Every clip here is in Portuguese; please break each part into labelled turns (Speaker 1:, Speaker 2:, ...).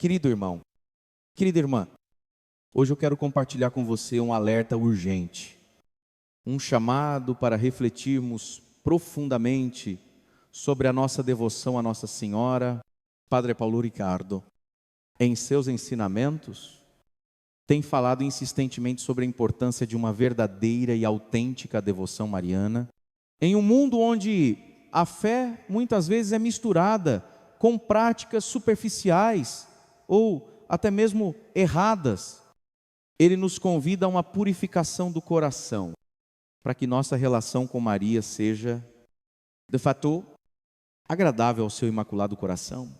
Speaker 1: Querido irmão, querida irmã, hoje eu quero compartilhar com você um alerta urgente, um chamado para refletirmos profundamente sobre a nossa devoção à Nossa Senhora. Padre Paulo Ricardo, em seus ensinamentos, tem falado insistentemente sobre a importância de uma verdadeira e autêntica devoção mariana, em um mundo onde a fé muitas vezes é misturada com práticas superficiais ou até mesmo erradas. Ele nos convida a uma purificação do coração, para que nossa relação com Maria seja, de fato, agradável ao seu imaculado coração.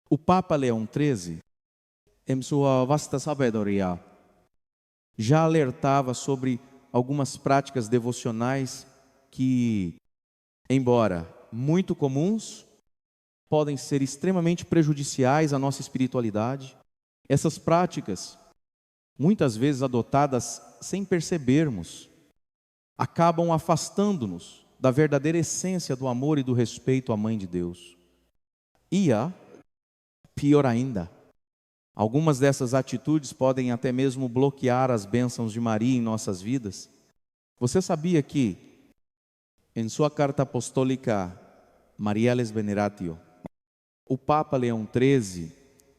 Speaker 1: O Papa Leão XIII, em sua vasta sabedoria, já alertava sobre algumas práticas devocionais que, embora muito comuns, podem ser extremamente prejudiciais à nossa espiritualidade. Essas práticas, muitas vezes adotadas sem percebermos, acabam afastando-nos da verdadeira essência do amor e do respeito à Mãe de Deus. E pior ainda, algumas dessas atitudes podem até mesmo bloquear as bênçãos de Maria em nossas vidas. Você sabia que, em sua carta apostólica Mariales Veneratio, o Papa Leão XIII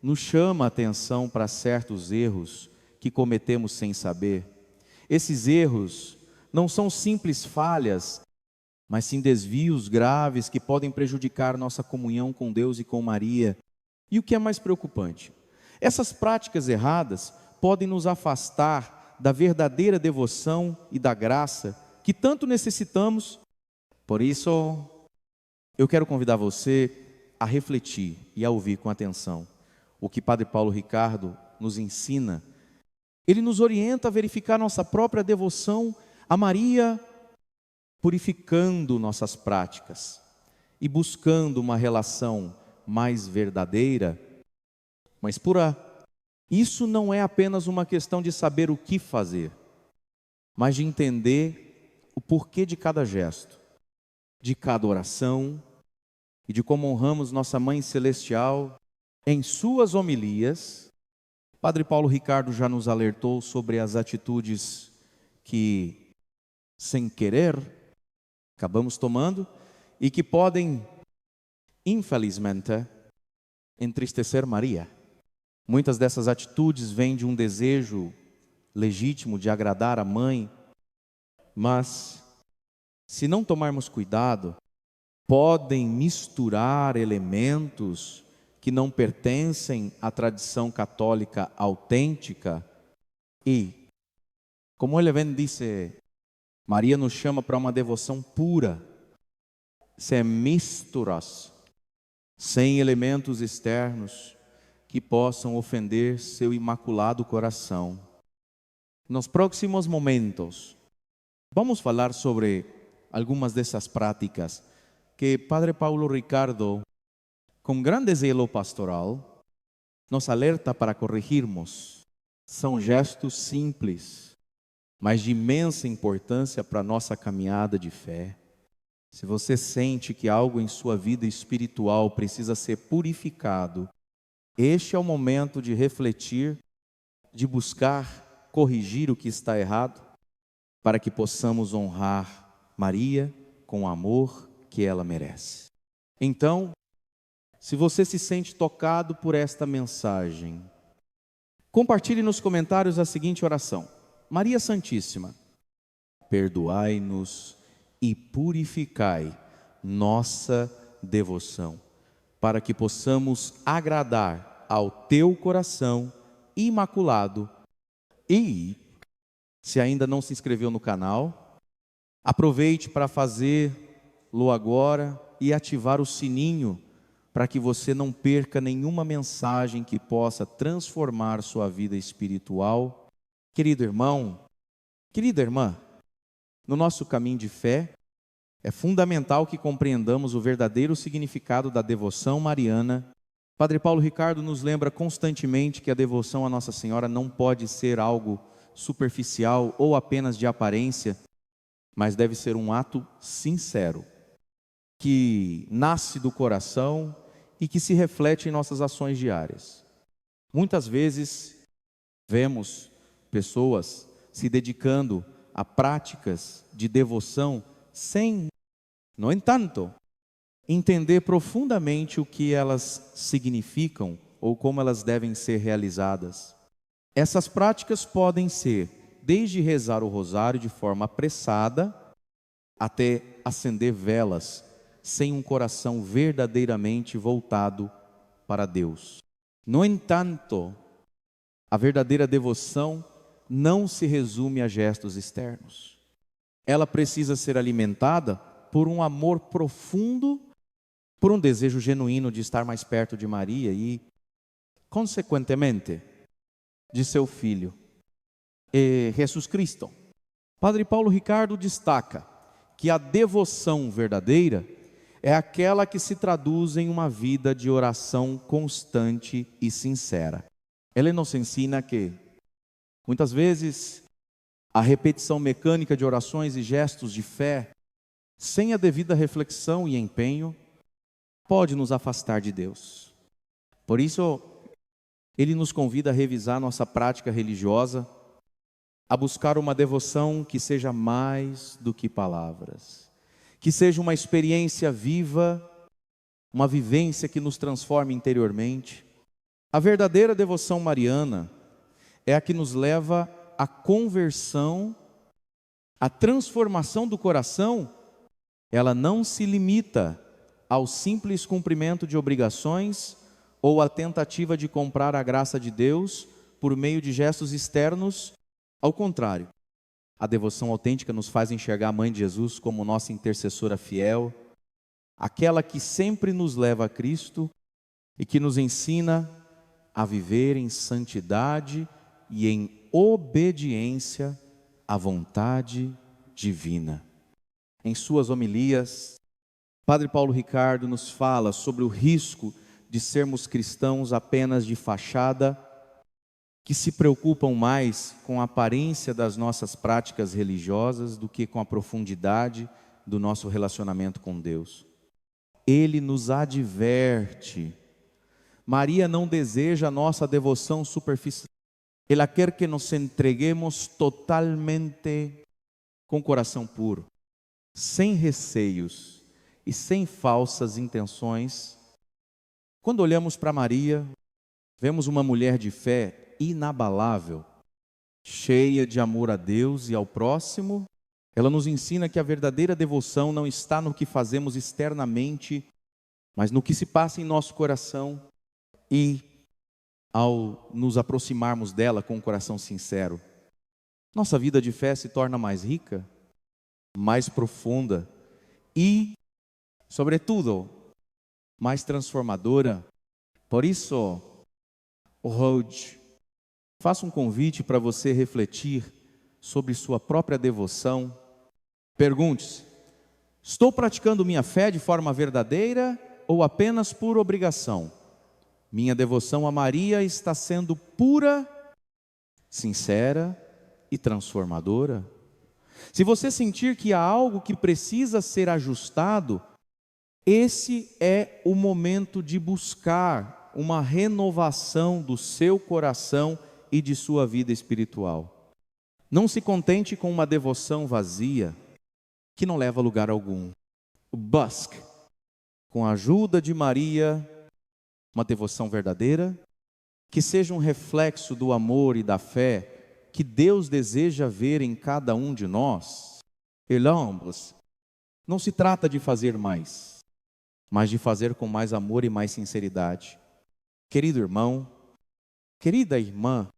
Speaker 1: nos chama a atenção para certos erros que cometemos sem saber. Esses erros não são simples falhas, mas sim desvios graves que podem prejudicar nossa comunhão com Deus e com Maria. E o que é mais preocupante? Essas práticas erradas podem nos afastar da verdadeira devoção e da graça que tanto necessitamos. Por isso, eu quero convidar você a refletir e a ouvir com atenção o que Padre Paulo Ricardo nos ensina. Ele nos orienta a verificar nossa própria devoção a Maria, purificando nossas práticas e buscando uma relação mais verdadeira, mais pura. Isso não é apenas uma questão de saber o que fazer, mas de entender o porquê de cada gesto, de cada oração, e de como honramos nossa Mãe Celestial. Em suas homilias, Padre Paulo Ricardo já nos alertou sobre as atitudes que, sem querer, acabamos tomando e que podem, infelizmente, entristecer Maria. Muitas dessas atitudes vêm de um desejo legítimo de agradar a Mãe, mas, se não tomarmos cuidado, podem misturar elementos que não pertencem à tradição católica autêntica. E, como ele bem disse, Maria nos chama para uma devoção pura, sem misturas, sem elementos externos que possam ofender seu imaculado coração. Nos próximos momentos, vamos falar sobre algumas dessas práticas que Padre Paulo Ricardo, com grande zelo pastoral, nos alerta para corrigirmos. São gestos simples, mas de imensa importância para a nossa caminhada de fé. Se você sente que algo em sua vida espiritual precisa ser purificado, este é o momento de refletir, de buscar corrigir o que está errado, para que possamos honrar Maria com o amor que ela merece. Então, se você se sente tocado por esta mensagem, compartilhe nos comentários a seguinte oração: Maria Santíssima, perdoai-nos e purificai nossa devoção, para que possamos agradar ao teu coração imaculado. E, se ainda não se inscreveu no canal, aproveite para fazê-lo agora e ativar o sininho, para que você não perca nenhuma mensagem que possa transformar sua vida espiritual. Querido irmão, querida irmã, no nosso caminho de fé, é fundamental que compreendamos o verdadeiro significado da devoção mariana. Padre Paulo Ricardo nos lembra constantemente que a devoção a Nossa Senhora não pode ser algo superficial ou apenas de aparência, mas deve ser um ato sincero, que nasce do coração e que se reflete em nossas ações diárias. Muitas vezes vemos pessoas se dedicando a práticas de devoção sem, no entanto, entender profundamente o que elas significam ou como elas devem ser realizadas. Essas práticas podem ser desde rezar o rosário de forma apressada até acender velas sem um coração verdadeiramente voltado para Deus. No entanto, a verdadeira devoção não se resume a gestos externos. Ela precisa ser alimentada por um amor profundo, por um desejo genuíno de estar mais perto de Maria e, consequentemente, de seu Filho, Jesus Cristo. Padre Paulo Ricardo destaca que a devoção verdadeira é aquela que se traduz em uma vida de oração constante e sincera. Ele nos ensina que, muitas vezes, a repetição mecânica de orações e gestos de fé, sem a devida reflexão e empenho, pode nos afastar de Deus. Por isso, ele nos convida a revisar nossa prática religiosa, a buscar uma devoção que seja mais do que palavras, que seja uma experiência viva, uma vivência que nos transforme interiormente. A verdadeira devoção mariana é a que nos leva à conversão, à transformação do coração. Ela não se limita ao simples cumprimento de obrigações ou à tentativa de comprar a graça de Deus por meio de gestos externos. Ao contrário, a devoção autêntica nos faz enxergar a Mãe de Jesus como nossa intercessora fiel, aquela que sempre nos leva a Cristo e que nos ensina a viver em santidade e em obediência à vontade divina. Em suas homilias, Padre Paulo Ricardo nos fala sobre o risco de sermos cristãos apenas de fachada, que se preocupam mais com a aparência das nossas práticas religiosas do que com a profundidade do nosso relacionamento com Deus. Ele nos adverte. Maria não deseja a nossa devoção superficial. Ela quer que nos entreguemos totalmente com coração puro, sem receios e sem falsas intenções. Quando olhamos para Maria, vemos uma mulher de fé inabalável, cheia de amor a Deus e ao próximo. Ela nos ensina que a verdadeira devoção não está no que fazemos externamente, mas no que se passa em nosso coração. E ao nos aproximarmos dela com um coração sincero, nossa vida de fé se torna mais rica, mais profunda e, sobretudo, mais transformadora. Por isso, hoje, faço um convite para você refletir sobre sua própria devoção. Pergunte-se: estou praticando minha fé de forma verdadeira ou apenas por obrigação? Minha devoção a Maria está sendo pura, sincera e transformadora? Se você sentir que há algo que precisa ser ajustado, esse é o momento de buscar uma renovação do seu coração e de sua vida espiritual. Não se contente com uma devoção vazia, que não leva a lugar algum. Busque, com a ajuda de Maria, uma devoção verdadeira, que seja um reflexo do amor e da fé que Deus deseja ver em cada um de nós. Irmãos, não se trata de fazer mais, mas de fazer com mais amor e mais sinceridade. Querido irmão, querida irmã,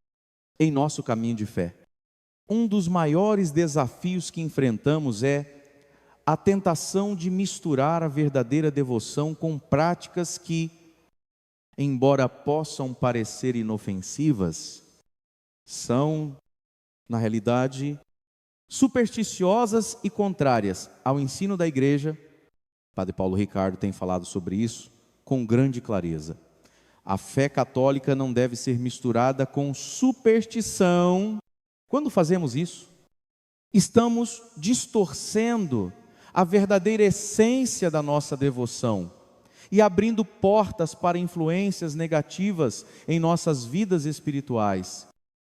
Speaker 1: em nosso caminho de fé, um dos maiores desafios que enfrentamos é a tentação de misturar a verdadeira devoção com práticas que, embora possam parecer inofensivas, são, na realidade, supersticiosas e contrárias ao ensino da igreja. Padre Paulo Ricardo tem falado sobre isso com grande clareza. A fé católica não deve ser misturada com superstição. Quando fazemos isso, estamos distorcendo a verdadeira essência da nossa devoção e abrindo portas para influências negativas em nossas vidas espirituais.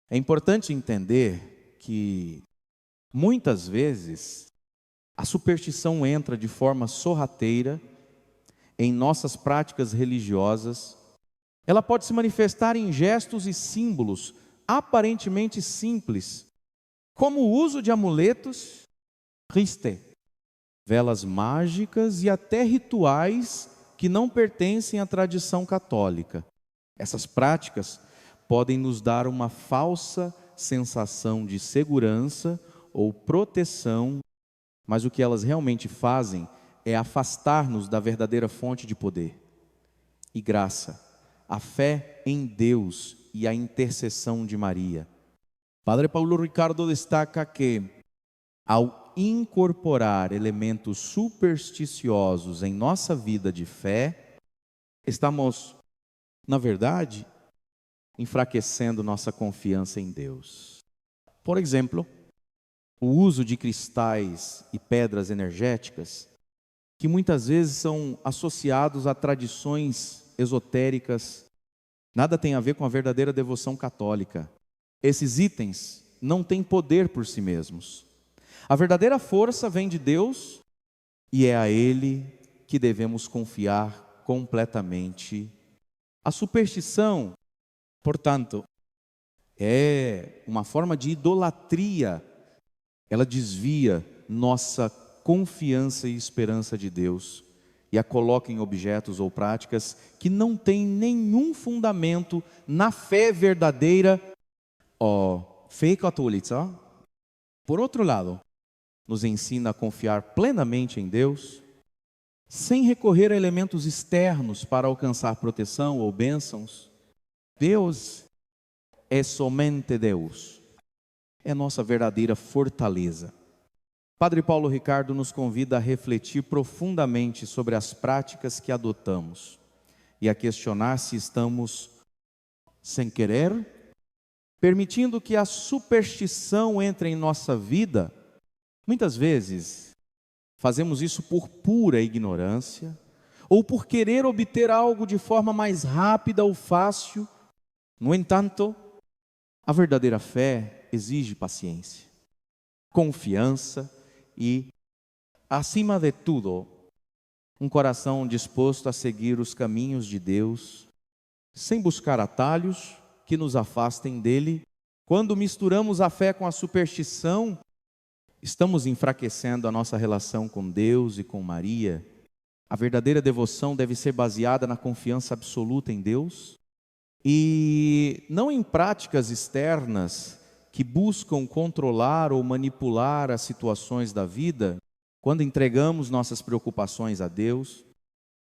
Speaker 1: É importante entender que, muitas vezes, a superstição entra de forma sorrateira em nossas práticas religiosas. Ela pode se manifestar em gestos e símbolos aparentemente simples, como o uso de amuletos, riste, velas mágicas e até rituais que não pertencem à tradição católica. Essas práticas podem nos dar uma falsa sensação de segurança ou proteção, mas o que elas realmente fazem é afastar-nos da verdadeira fonte de poder e graça, a fé em Deus e a intercessão de Maria. Padre Paulo Ricardo destaca que, ao incorporar elementos supersticiosos em nossa vida de fé, estamos, na verdade, enfraquecendo nossa confiança em Deus. Por exemplo, o uso de cristais e pedras energéticas, que muitas vezes são associados a tradições esotéricas, nada tem a ver com a verdadeira devoção católica. Esses itens não têm poder por si mesmos. A verdadeira força vem de Deus e é a Ele que devemos confiar completamente. A superstição, portanto, é uma forma de idolatria. Ela desvia nossa confiança e esperança de Deus e a coloca em objetos ou práticas que não têm nenhum fundamento na fé verdadeira, fé católica. Por outro lado, nos ensina a confiar plenamente em Deus, sem recorrer a elementos externos para alcançar proteção ou bênçãos. Deus é somente Deus, é nossa verdadeira fortaleza. Padre Paulo Ricardo nos convida a refletir profundamente sobre as práticas que adotamos e a questionar se estamos, sem querer, permitindo que a superstição entre em nossa vida. Muitas vezes fazemos isso por pura ignorância ou por querer obter algo de forma mais rápida ou fácil. No entanto, a verdadeira fé exige paciência, confiança e, acima de tudo, um coração disposto a seguir os caminhos de Deus, sem buscar atalhos que nos afastem dele. Quando misturamos a fé com a superstição, estamos enfraquecendo a nossa relação com Deus e com Maria. A verdadeira devoção deve ser baseada na confiança absoluta em Deus e não em práticas externas que buscam controlar ou manipular as situações da vida. Quando entregamos nossas preocupações a Deus,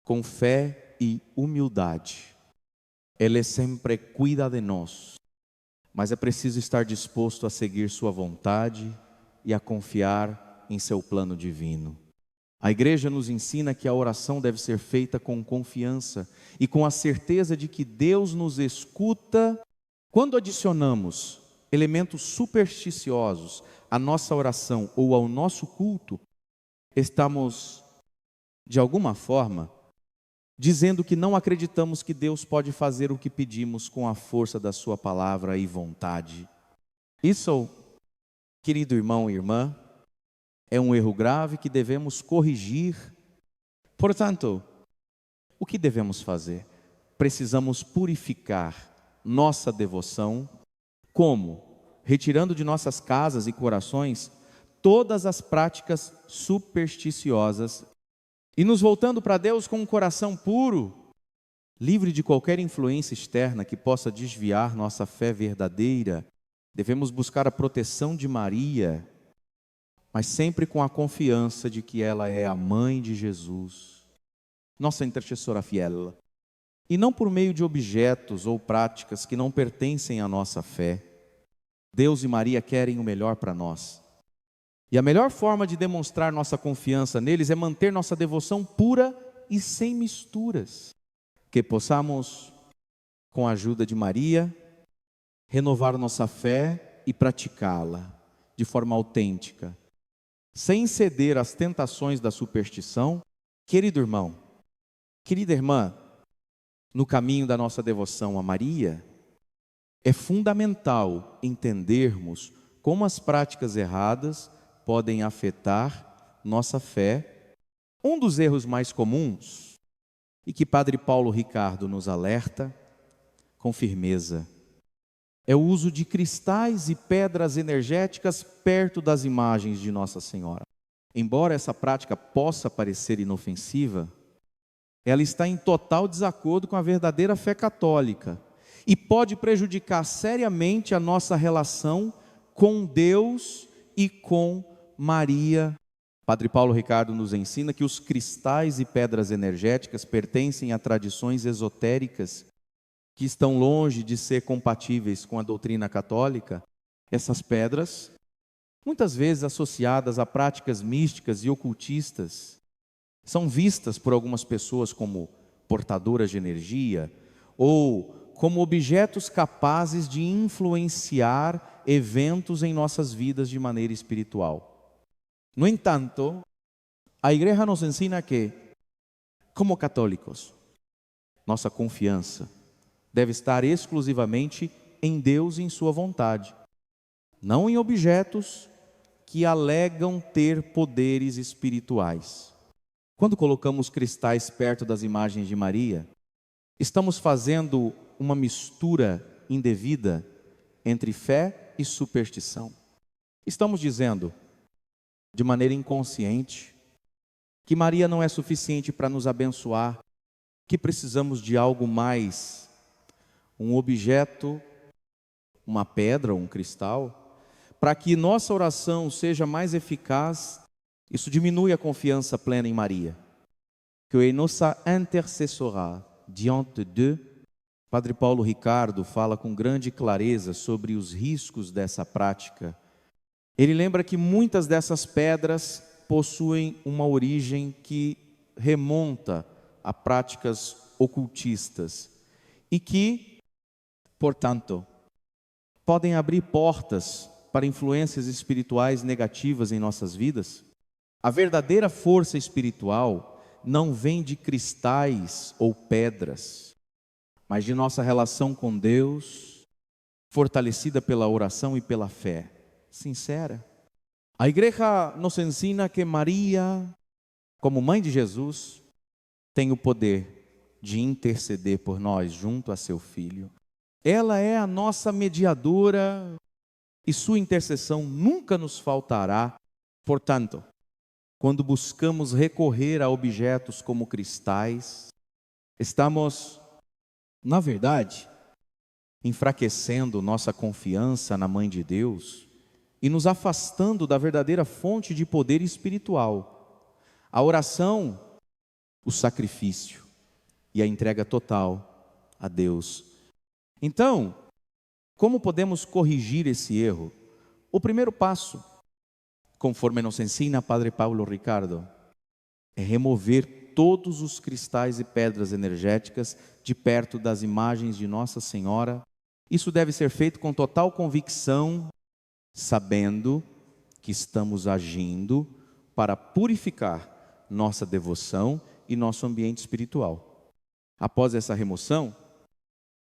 Speaker 1: com fé e humildade, Ele sempre cuida de nós, mas é preciso estar disposto a seguir sua vontade e a confiar em seu plano divino. A igreja nos ensina que a oração deve ser feita com confiança e com a certeza de que Deus nos escuta. Quando adicionamos elementos supersticiosos à nossa oração ou ao nosso culto, estamos, de alguma forma, dizendo que não acreditamos que Deus pode fazer o que pedimos com a força da sua palavra e vontade. Isso, querido irmão e irmã, é um erro grave que devemos corrigir. Portanto, o que devemos fazer? Precisamos purificar nossa devoção. Como? Retirando de nossas casas e corações todas as práticas supersticiosas e nos voltando para Deus com um coração puro, livre de qualquer influência externa que possa desviar nossa fé verdadeira. Devemos buscar a proteção de Maria, mas sempre com a confiança de que ela é a mãe de Jesus, nossa intercessora fiel, e não por meio de objetos ou práticas que não pertencem à nossa fé. Deus e Maria querem o melhor para nós. E a melhor forma de demonstrar nossa confiança neles é manter nossa devoção pura e sem misturas. Que possamos, com a ajuda de Maria, renovar nossa fé e praticá-la de forma autêntica, sem ceder às tentações da superstição. Querido irmão, Querida irmã, no caminho da nossa devoção a Maria, é fundamental entendermos como as práticas erradas podem afetar nossa fé. Um dos erros mais comuns, e que Padre Paulo Ricardo nos alerta com firmeza, é o uso de cristais e pedras energéticas perto das imagens de Nossa Senhora. Embora essa prática possa parecer inofensiva, ela está em total desacordo com a verdadeira fé católica e pode prejudicar seriamente a nossa relação com Deus e com Maria. Padre Paulo Ricardo nos ensina que os cristais e pedras energéticas pertencem a tradições esotéricas que estão longe de ser compatíveis com a doutrina católica. Essas pedras, muitas vezes associadas a práticas místicas e ocultistas, são vistas por algumas pessoas como portadoras de energia ou como objetos capazes de influenciar eventos em nossas vidas de maneira espiritual. No entanto, a Igreja nos ensina que, como católicos, nossa confiança deve estar exclusivamente em Deus e em sua vontade, não em objetos que alegam ter poderes espirituais. Quando colocamos cristais perto das imagens de Maria, estamos fazendo uma mistura indevida entre fé e superstição. Estamos dizendo, de maneira inconsciente, que Maria não é suficiente para nos abençoar, que precisamos de algo mais, um objeto, uma pedra, um cristal, para que nossa oração seja mais eficaz. Isso diminui a confiança plena em Maria. Que nossa intercessora diante de Deus. Padre Paulo Ricardo fala com grande clareza sobre os riscos dessa prática. Ele lembra que muitas dessas pedras possuem uma origem que remonta a práticas ocultistas e que, portanto, podem abrir portas para influências espirituais negativas em nossas vidas. A verdadeira força espiritual não vem de cristais ou pedras, mas de nossa relação com Deus, fortalecida pela oração e pela fé sincera. A Igreja nos ensina que Maria, como mãe de Jesus, tem o poder de interceder por nós junto a seu Filho. Ela é a nossa mediadora e sua intercessão nunca nos faltará. Portanto, quando buscamos recorrer a objetos como cristais, estamos, na verdade, enfraquecendo nossa confiança na Mãe de Deus e nos afastando da verdadeira fonte de poder espiritual. A oração, o sacrifício e a entrega total a Deus. Então, como podemos corrigir esse erro? O primeiro passo, conforme nos ensina Padre Paulo Ricardo, é remover todos os cristais e pedras energéticas de perto das imagens de Nossa Senhora. Isso deve ser feito com total convicção, sabendo que estamos agindo para purificar nossa devoção e nosso ambiente espiritual. Após essa remoção,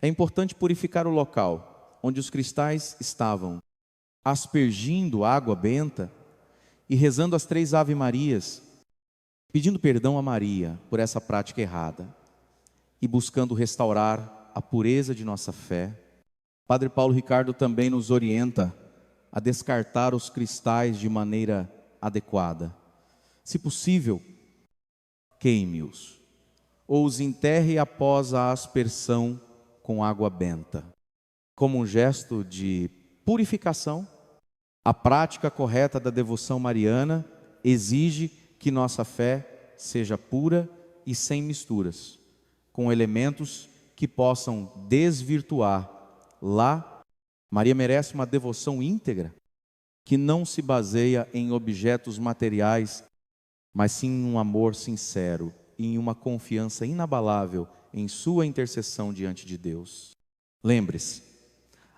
Speaker 1: é importante purificar o local onde os cristais estavam, aspergindo água benta e rezando as 3 Ave-Marias, pedindo perdão a Maria por essa prática errada e buscando restaurar a pureza de nossa fé. Padre Paulo Ricardo também nos orienta a descartar os cristais de maneira adequada. Se possível, queime-os ou os enterre após a aspersão com água benta. Como um gesto de purificação, a prática correta da devoção mariana exige que nossa fé seja pura e sem misturas, com elementos que possam desvirtuar. Lá, Maria merece uma devoção íntegra, que não se baseia em objetos materiais, mas sim em um amor sincero e em uma confiança inabalável em sua intercessão diante de Deus. Lembre-se,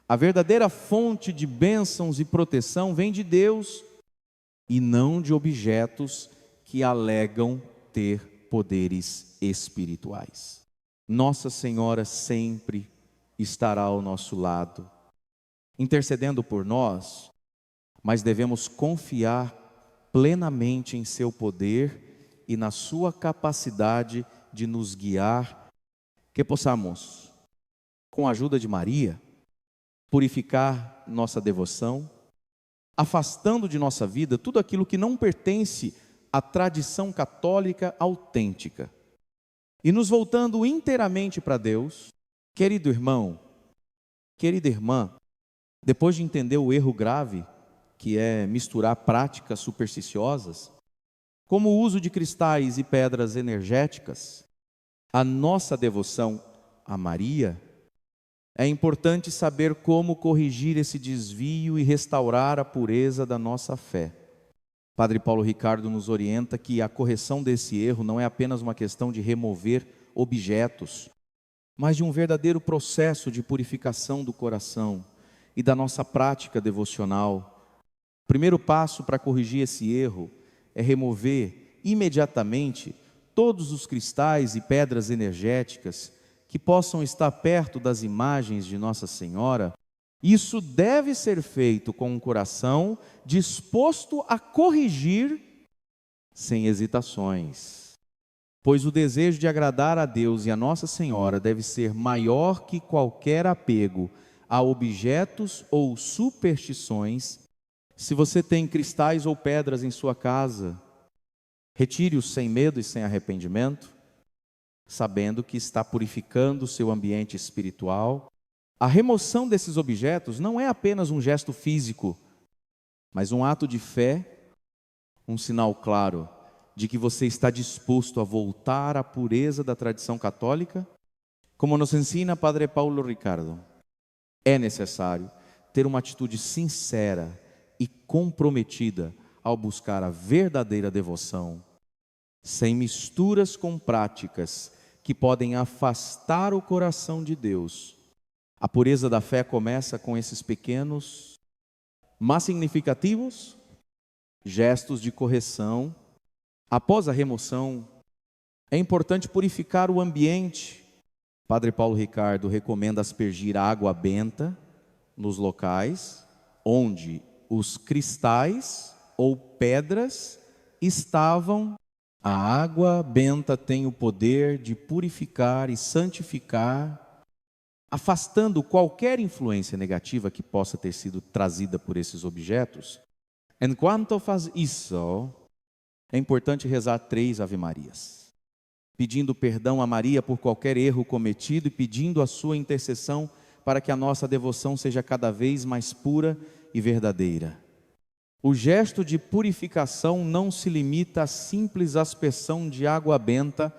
Speaker 1: a verdadeira fonte de bênçãos e proteção vem de Deus e não de objetos que alegam ter poderes espirituais. Nossa Senhora sempre estará ao nosso lado, intercedendo por nós, mas devemos confiar plenamente em seu poder e na sua capacidade de nos guiar, que possamos, com a ajuda de Maria, purificar nossa devoção, afastando de nossa vida tudo aquilo que não pertence à tradição católica autêntica e nos voltando inteiramente para Deus. Querido irmão, querida irmã, depois de entender o erro grave que é misturar práticas supersticiosas, como o uso de cristais e pedras energéticas, a nossa devoção a Maria, é importante saber como corrigir esse desvio e restaurar a pureza da nossa fé. Padre Paulo Ricardo nos orienta que a correção desse erro não é apenas uma questão de remover objetos, mas de um verdadeiro processo de purificação do coração e da nossa prática devocional. O primeiro passo para corrigir esse erro é remover imediatamente todos os cristais e pedras energéticas que possam estar perto das imagens de Nossa Senhora. Isso deve ser feito com um coração disposto a corrigir sem hesitações, pois o desejo de agradar a Deus e a Nossa Senhora deve ser maior que qualquer apego a objetos ou superstições. Se você tem cristais ou pedras em sua casa, retire-os sem medo e sem arrependimento, sabendo que está purificando o seu ambiente espiritual. A remoção desses objetos não é apenas um gesto físico, mas um ato de fé, um sinal claro de que você está disposto a voltar à pureza da tradição católica. Como nos ensina Padre Paulo Ricardo, é necessário ter uma atitude sincera e comprometida ao buscar a verdadeira devoção, sem misturas com práticas que podem afastar o coração de Deus. A pureza da fé começa com esses pequenos, mas significativos, gestos de correção. Após a remoção, é importante purificar o ambiente. Padre Paulo Ricardo recomenda aspergir água benta nos locais onde os cristais ou pedras estavam. A água benta tem o poder de purificar e santificar, afastando qualquer influência negativa que possa ter sido trazida por esses objetos. Enquanto faz isso, é importante rezar 3 Ave-Marias, pedindo perdão a Maria por qualquer erro cometido e pedindo a sua intercessão para que a nossa devoção seja cada vez mais pura e verdadeira. O gesto de purificação não se limita à simples aspersão de água benta.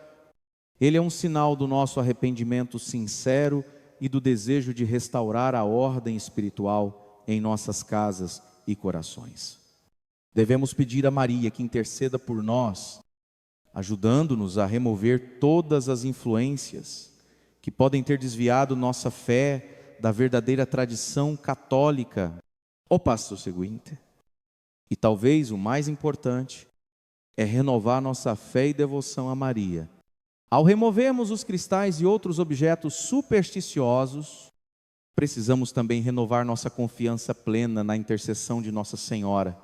Speaker 1: Ele é um sinal do nosso arrependimento sincero e do desejo de restaurar a ordem espiritual em nossas casas e corações. Devemos pedir a Maria que interceda por nós, ajudando-nos a remover todas as influências que podem ter desviado nossa fé da verdadeira tradição católica. O passo seguinte, e talvez o mais importante, é renovar nossa fé e devoção a Maria. Ao removermos os cristais e outros objetos supersticiosos, precisamos também renovar nossa confiança plena na intercessão de Nossa Senhora,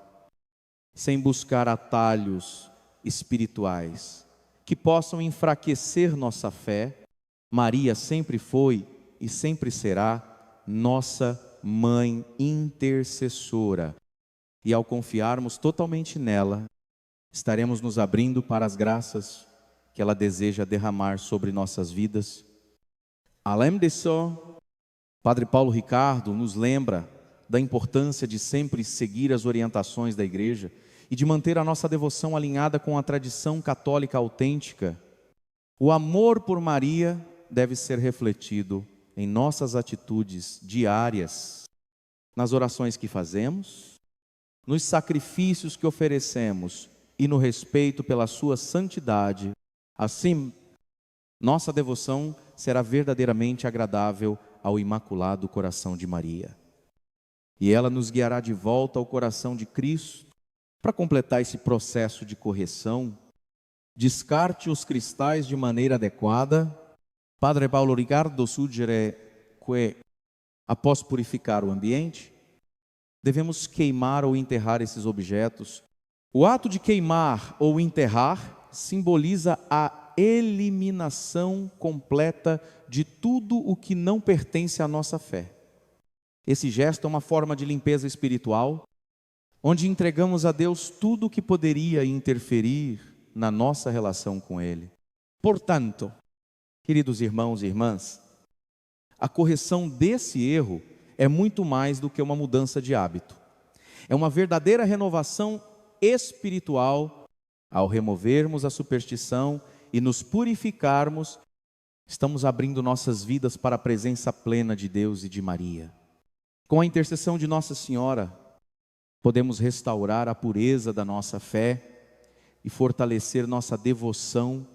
Speaker 1: sem buscar atalhos espirituais que possam enfraquecer nossa fé. Maria sempre foi e sempre será nossa mãe intercessora. E ao confiarmos totalmente nela, estaremos nos abrindo para as graças que ela deseja derramar sobre nossas vidas. Além disso, Padre Paulo Ricardo nos lembra da importância de sempre seguir as orientações da Igreja e de manter a nossa devoção alinhada com a tradição católica autêntica. O amor por Maria deve ser refletido em nossas atitudes diárias, nas orações que fazemos, nos sacrifícios que oferecemos e no respeito pela sua santidade. Assim, nossa devoção será verdadeiramente agradável ao Imaculado Coração de Maria. E ela nos guiará de volta ao coração de Cristo para completar esse processo de correção. descarte os cristais de maneira adequada. Padre Paulo Ricardo sugere que, após purificar o ambiente, devemos queimar ou enterrar esses objetos. O ato de queimar ou enterrar simboliza a eliminação completa de tudo o que não pertence à nossa fé. Esse gesto é uma forma de limpeza espiritual, onde entregamos a Deus tudo o que poderia interferir na nossa relação com Ele. Portanto, queridos irmãos e irmãs, a correção desse erro é muito mais do que uma mudança de hábito. É uma verdadeira renovação espiritual. Ao removermos a superstição e nos purificarmos, estamos abrindo nossas vidas para a presença plena de Deus e de Maria. Com a intercessão de Nossa Senhora, podemos restaurar a pureza da nossa fé e fortalecer nossa devoção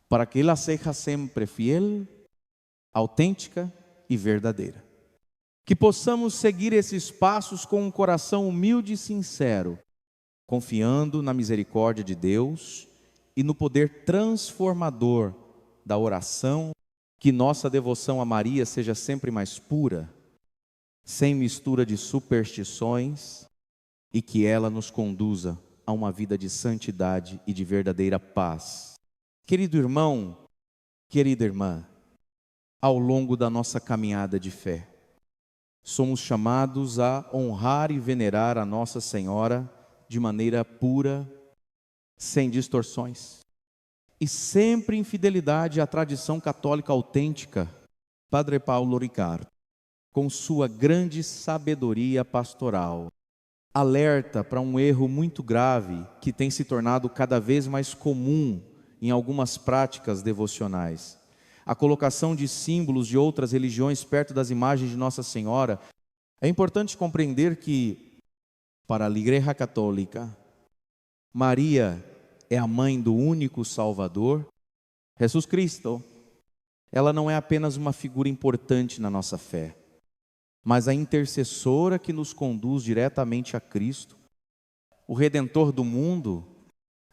Speaker 1: para que ela seja sempre fiel, autêntica e verdadeira. Que possamos seguir esses passos com um coração humilde e sincero, confiando na misericórdia de Deus e no poder transformador da oração. Que nossa devoção a Maria seja sempre mais pura, sem mistura de superstições, e que ela nos conduza a uma vida de santidade e de verdadeira paz. Querido irmão, querida irmã, ao longo da nossa caminhada de fé, somos chamados a honrar e venerar a Nossa Senhora de maneira pura, sem distorções, e sempre em fidelidade à tradição católica autêntica. Padre Paulo Ricardo, com sua grande sabedoria pastoral, alerta para um erro muito grave que tem se tornado cada vez mais comum em algumas práticas devocionais: a colocação de símbolos de outras religiões perto das imagens de Nossa Senhora. É importante compreender que, para a Igreja Católica, Maria é a mãe do único Salvador, Jesus Cristo. Ela não é apenas uma figura importante na nossa fé, mas a intercessora que nos conduz diretamente a Cristo, o Redentor do mundo.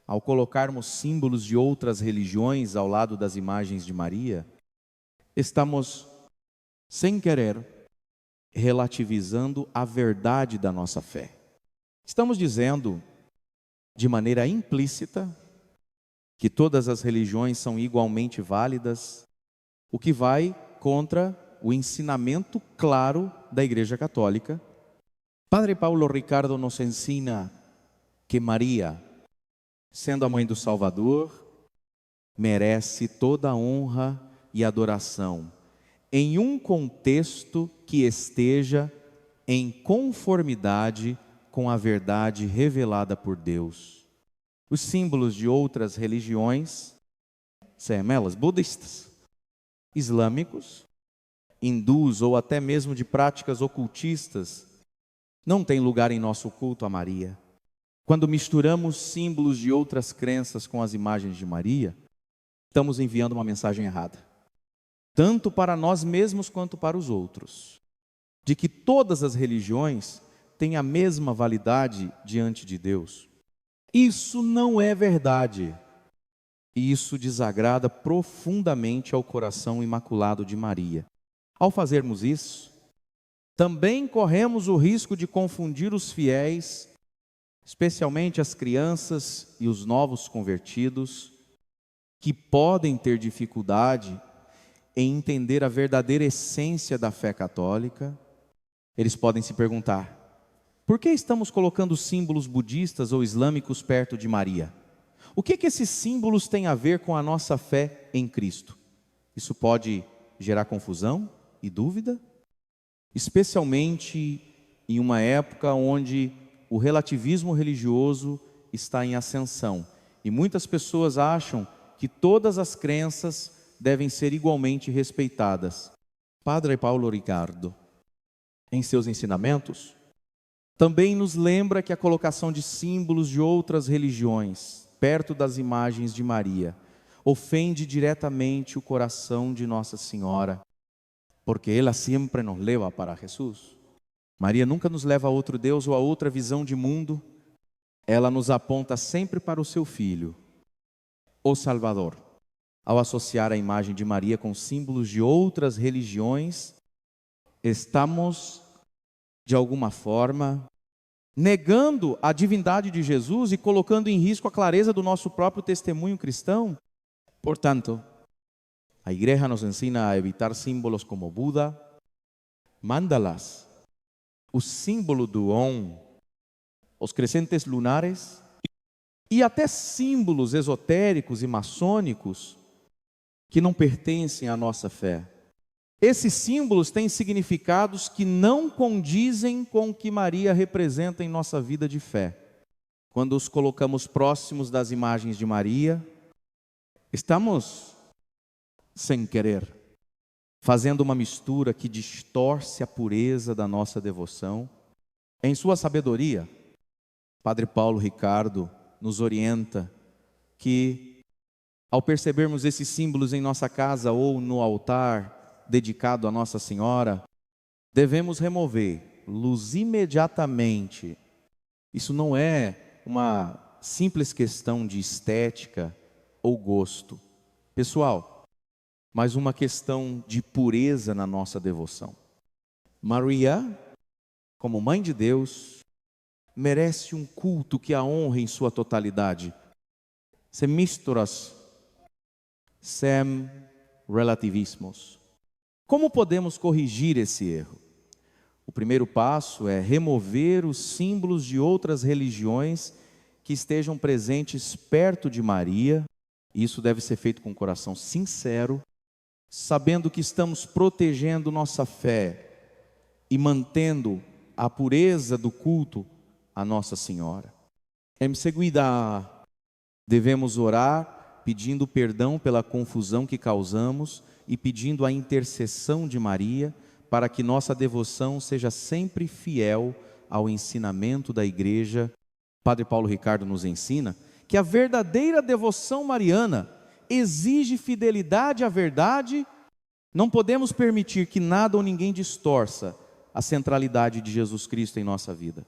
Speaker 1: Ao colocarmos símbolos de outras religiões ao lado das imagens de Maria, estamos, sem querer, relativizando a verdade da nossa fé. Estamos dizendo, de maneira implícita, que todas as religiões são igualmente válidas, o que vai contra o ensinamento claro da Igreja Católica. Padre Paulo Ricardo nos ensina que Maria, sendo a mãe do Salvador, merece toda a honra e adoração, em um contexto que esteja em conformidade com a verdade revelada por Deus. Os símbolos de outras religiões, sejam elas budistas, islâmicos, hindus ou até mesmo de práticas ocultistas, não têm lugar em nosso culto a Maria. Quando misturamos símbolos de outras crenças com as imagens de Maria, estamos enviando uma mensagem errada, tanto para nós mesmos quanto para os outros, de que todas as religiões têm a mesma validade diante de Deus. Isso não é verdade, e isso desagrada profundamente ao coração imaculado de Maria. Ao fazermos isso, também corremos o risco de confundir os fiéis, especialmente as crianças e os novos convertidos, que podem ter dificuldade em entender a verdadeira essência da fé católica. Eles podem se perguntar: por que estamos colocando símbolos budistas ou islâmicos perto de Maria? O que esses símbolos têm a ver com a nossa fé em Cristo? Isso pode gerar confusão e dúvida, especialmente em uma época onde o relativismo religioso está em ascensão e muitas pessoas acham que todas as crenças devem ser igualmente respeitadas. Padre Paulo Ricardo, em seus ensinamentos, também nos lembra que a colocação de símbolos de outras religiões perto das imagens de Maria ofende diretamente o coração de Nossa Senhora, porque ela sempre nos leva para Jesus. Maria nunca nos leva a outro Deus ou a outra visão de mundo. Ela nos aponta sempre para o seu Filho. o Salvador. Ao associar a imagem de Maria com símbolos de outras religiões, estamos, de alguma forma, negando a divindade de Jesus e colocando em risco a clareza do nosso próprio testemunho cristão. Portanto, a Igreja nos ensina a evitar símbolos como Buda, mandalas, o símbolo do Om, os crescentes lunares e até símbolos esotéricos e maçônicos que não pertencem à nossa fé. Esses símbolos têm significados que não condizem com o que Maria representa em nossa vida de fé. Quando os colocamos próximos das imagens de Maria, estamos, sem querer, fazendo uma mistura que distorce a pureza da nossa devoção. Em sua sabedoria, Padre Paulo Ricardo nos orienta que, ao percebermos esses símbolos em nossa casa ou no altar dedicado a Nossa Senhora, devemos removê-los imediatamente. Isso não é uma simples questão de estética ou gosto pessoal, mas uma questão de pureza na nossa devoção. Maria, como Mãe de Deus, merece um culto que a honre em sua totalidade. Sem misturas, sem relativismos. Como podemos corrigir esse erro? O primeiro passo é remover os símbolos de outras religiões que estejam presentes perto de Maria. Isso deve ser feito com um coração sincero, sabendo que estamos protegendo nossa fé e mantendo a pureza do culto a Nossa Senhora. Em seguida, devemos orar pedindo perdão pela confusão que causamos e pedindo a intercessão de Maria para que nossa devoção seja sempre fiel ao ensinamento da Igreja. Padre Paulo Ricardo nos ensina que a verdadeira devoção mariana exige fidelidade à verdade. Não podemos permitir que nada ou ninguém distorça a centralidade de Jesus Cristo em nossa vida,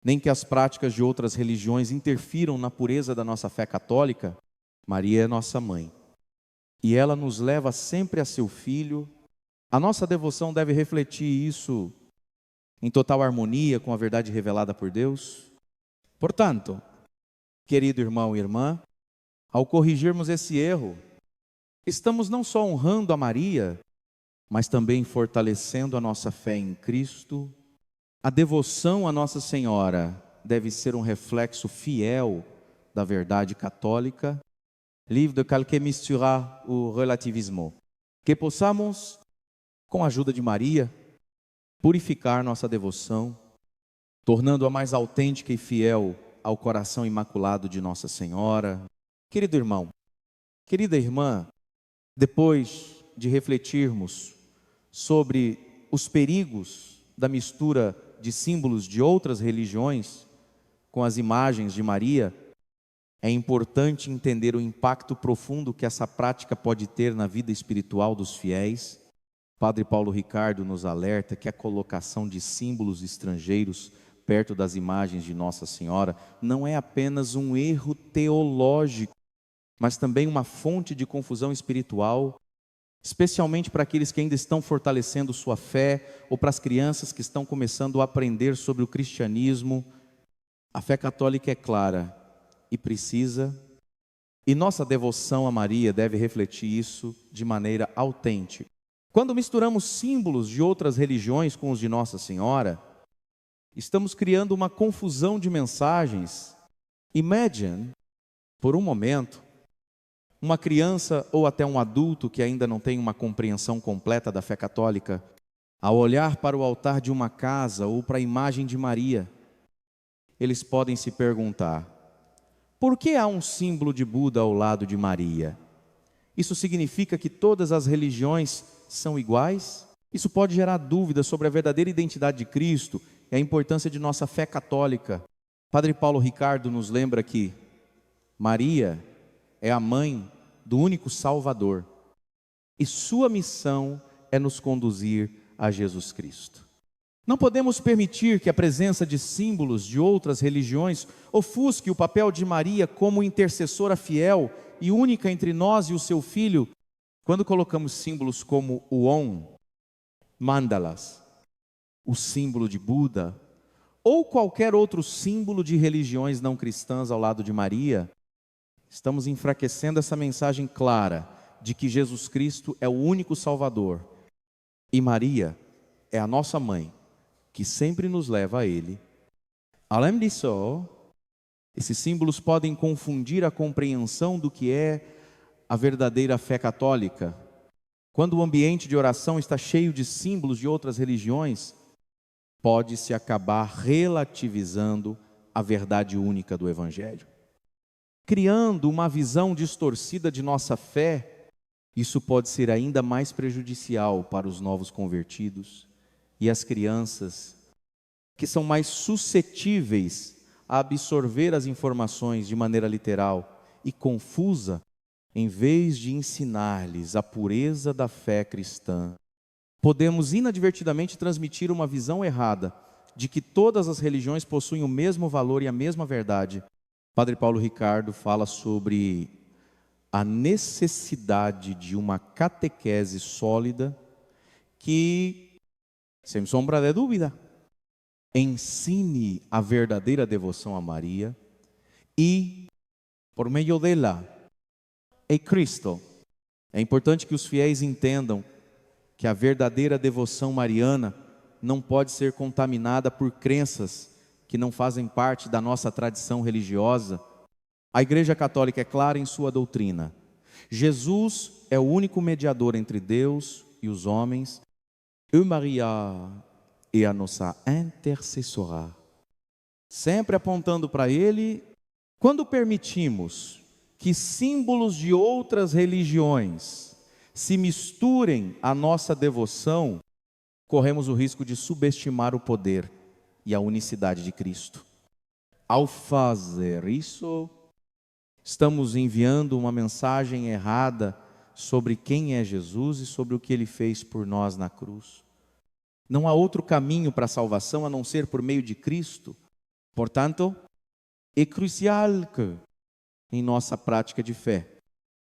Speaker 1: nem que as práticas de outras religiões interfiram na pureza da nossa fé católica. Maria é nossa mãe e ela nos leva sempre a seu Filho. A nossa devoção deve refletir isso em total harmonia com a verdade revelada por Deus. Portanto, querido irmão e irmã, ao corrigirmos esse erro, estamos não só honrando a Maria, mas também fortalecendo a nossa fé em Cristo. A devoção a Nossa Senhora deve ser um reflexo fiel da verdade católica, livre de qualquer mistura ou relativismo. Que possamos, com a ajuda de Maria, purificar nossa devoção, tornando-a mais autêntica e fiel ao coração imaculado de Nossa Senhora. Querido irmão, querida irmã, depois de refletirmos sobre os perigos da mistura de símbolos de outras religiões com as imagens de Maria, é importante entender o impacto profundo que essa prática pode ter na vida espiritual dos fiéis. Padre Paulo Ricardo nos alerta que a colocação de símbolos estrangeiros perto das imagens de Nossa Senhora não é apenas um erro teológico, mas também uma fonte de confusão espiritual, especialmente para aqueles que ainda estão fortalecendo sua fé ou para as crianças que estão começando a aprender sobre o cristianismo. A fé católica é clara e precisa, e nossa devoção a Maria deve refletir isso de maneira autêntica. Quando misturamos símbolos de outras religiões com os de Nossa Senhora, estamos criando uma confusão de mensagens. Imagine, por um momento, uma criança ou até um adulto que ainda não tem uma compreensão completa da fé católica, ao olhar para o altar de uma casa ou para a imagem de Maria, eles podem se perguntar: por que há um símbolo de Buda ao lado de Maria? Isso significa que todas as religiões são iguais? Isso pode gerar dúvidas sobre a verdadeira identidade de Cristo e a importância de nossa fé católica. Padre Paulo Ricardo nos lembra que Maria é a mãe do único Salvador e sua missão é nos conduzir a Jesus Cristo. Não podemos permitir que a presença de símbolos de outras religiões ofusque o papel de Maria como intercessora fiel e única entre nós e o seu Filho, quando colocamos símbolos como o Om, mandalas, o símbolo de Buda, ou qualquer outro símbolo de religiões não cristãs ao lado de Maria. Estamos enfraquecendo essa mensagem clara de que Jesus Cristo é o único Salvador e Maria é a nossa mãe, que sempre nos leva a Ele. Além disso, esses símbolos podem confundir a compreensão do que é a verdadeira fé católica. Quando o ambiente de oração está cheio de símbolos de outras religiões, pode-se acabar relativizando a verdade única do Evangelho, criando uma visão distorcida de nossa fé. Isso pode ser ainda mais prejudicial para os novos convertidos e as crianças, que são mais suscetíveis a absorver as informações de maneira literal e confusa, em vez de ensinar-lhes a pureza da fé cristã. Podemos inadvertidamente transmitir uma visão errada de que todas as religiões possuem o mesmo valor e a mesma verdade. Padre Paulo Ricardo fala sobre a necessidade de uma catequese sólida que, sem sombra de dúvida, ensine a verdadeira devoção a Maria e, por meio dela, é Cristo. É importante que os fiéis entendam que a verdadeira devoção mariana não pode ser contaminada por crenças que não fazem parte da nossa tradição religiosa. A Igreja Católica é clara em sua doutrina. Jesus é o único mediador entre Deus e os homens. E Maria é a nossa intercessora. Sempre apontando para Ele. Quando permitimos que símbolos de outras religiões se misturem à nossa devoção, corremos o risco de subestimar o poder e a unicidade de Cristo. Ao fazer isso, estamos enviando uma mensagem errada sobre quem é Jesus e sobre o que Ele fez por nós na cruz. Não há outro caminho para a salvação a não ser por meio de Cristo. Portanto, é crucial que, em nossa prática de fé,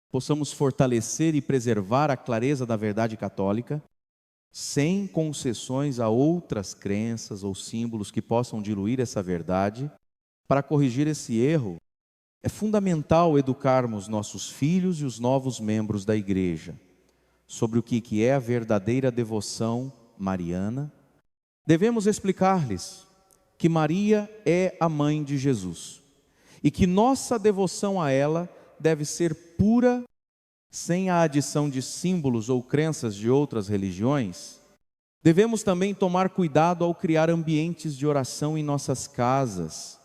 Speaker 1: possamos fortalecer e preservar a clareza da verdade católica, sem concessões a outras crenças ou símbolos que possam diluir essa verdade. Para corrigir esse erro, é fundamental educarmos nossos filhos e os novos membros da igreja sobre o que é a verdadeira devoção mariana. Devemos explicar-lhes que Maria é a mãe de Jesus e que nossa devoção a ela deve ser pura, sem a adição de símbolos ou crenças de outras religiões. Devemos também tomar cuidado ao criar ambientes de oração em nossas casas,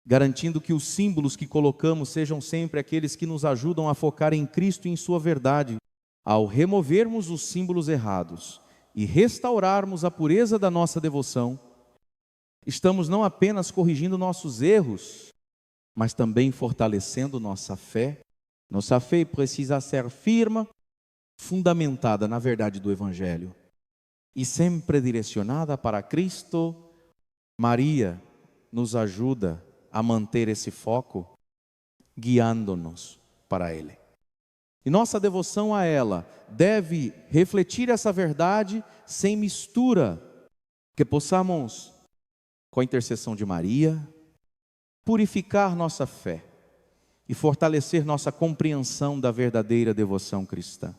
Speaker 1: garantindo que os símbolos que colocamos sejam sempre aqueles que nos ajudam a focar em Cristo e em sua verdade. Ao removermos os símbolos errados e restaurarmos a pureza da nossa devoção, estamos não apenas corrigindo nossos erros, mas também fortalecendo nossa fé. Nossa fé precisa ser firme, fundamentada na verdade do Evangelho e sempre direcionada para Cristo. Maria nos ajuda a manter esse foco, guiando-nos para Ele. E nossa devoção a ela deve refletir essa verdade sem mistura, que possamos, com a intercessão de Maria, purificar nossa fé e fortalecer nossa compreensão da verdadeira devoção cristã.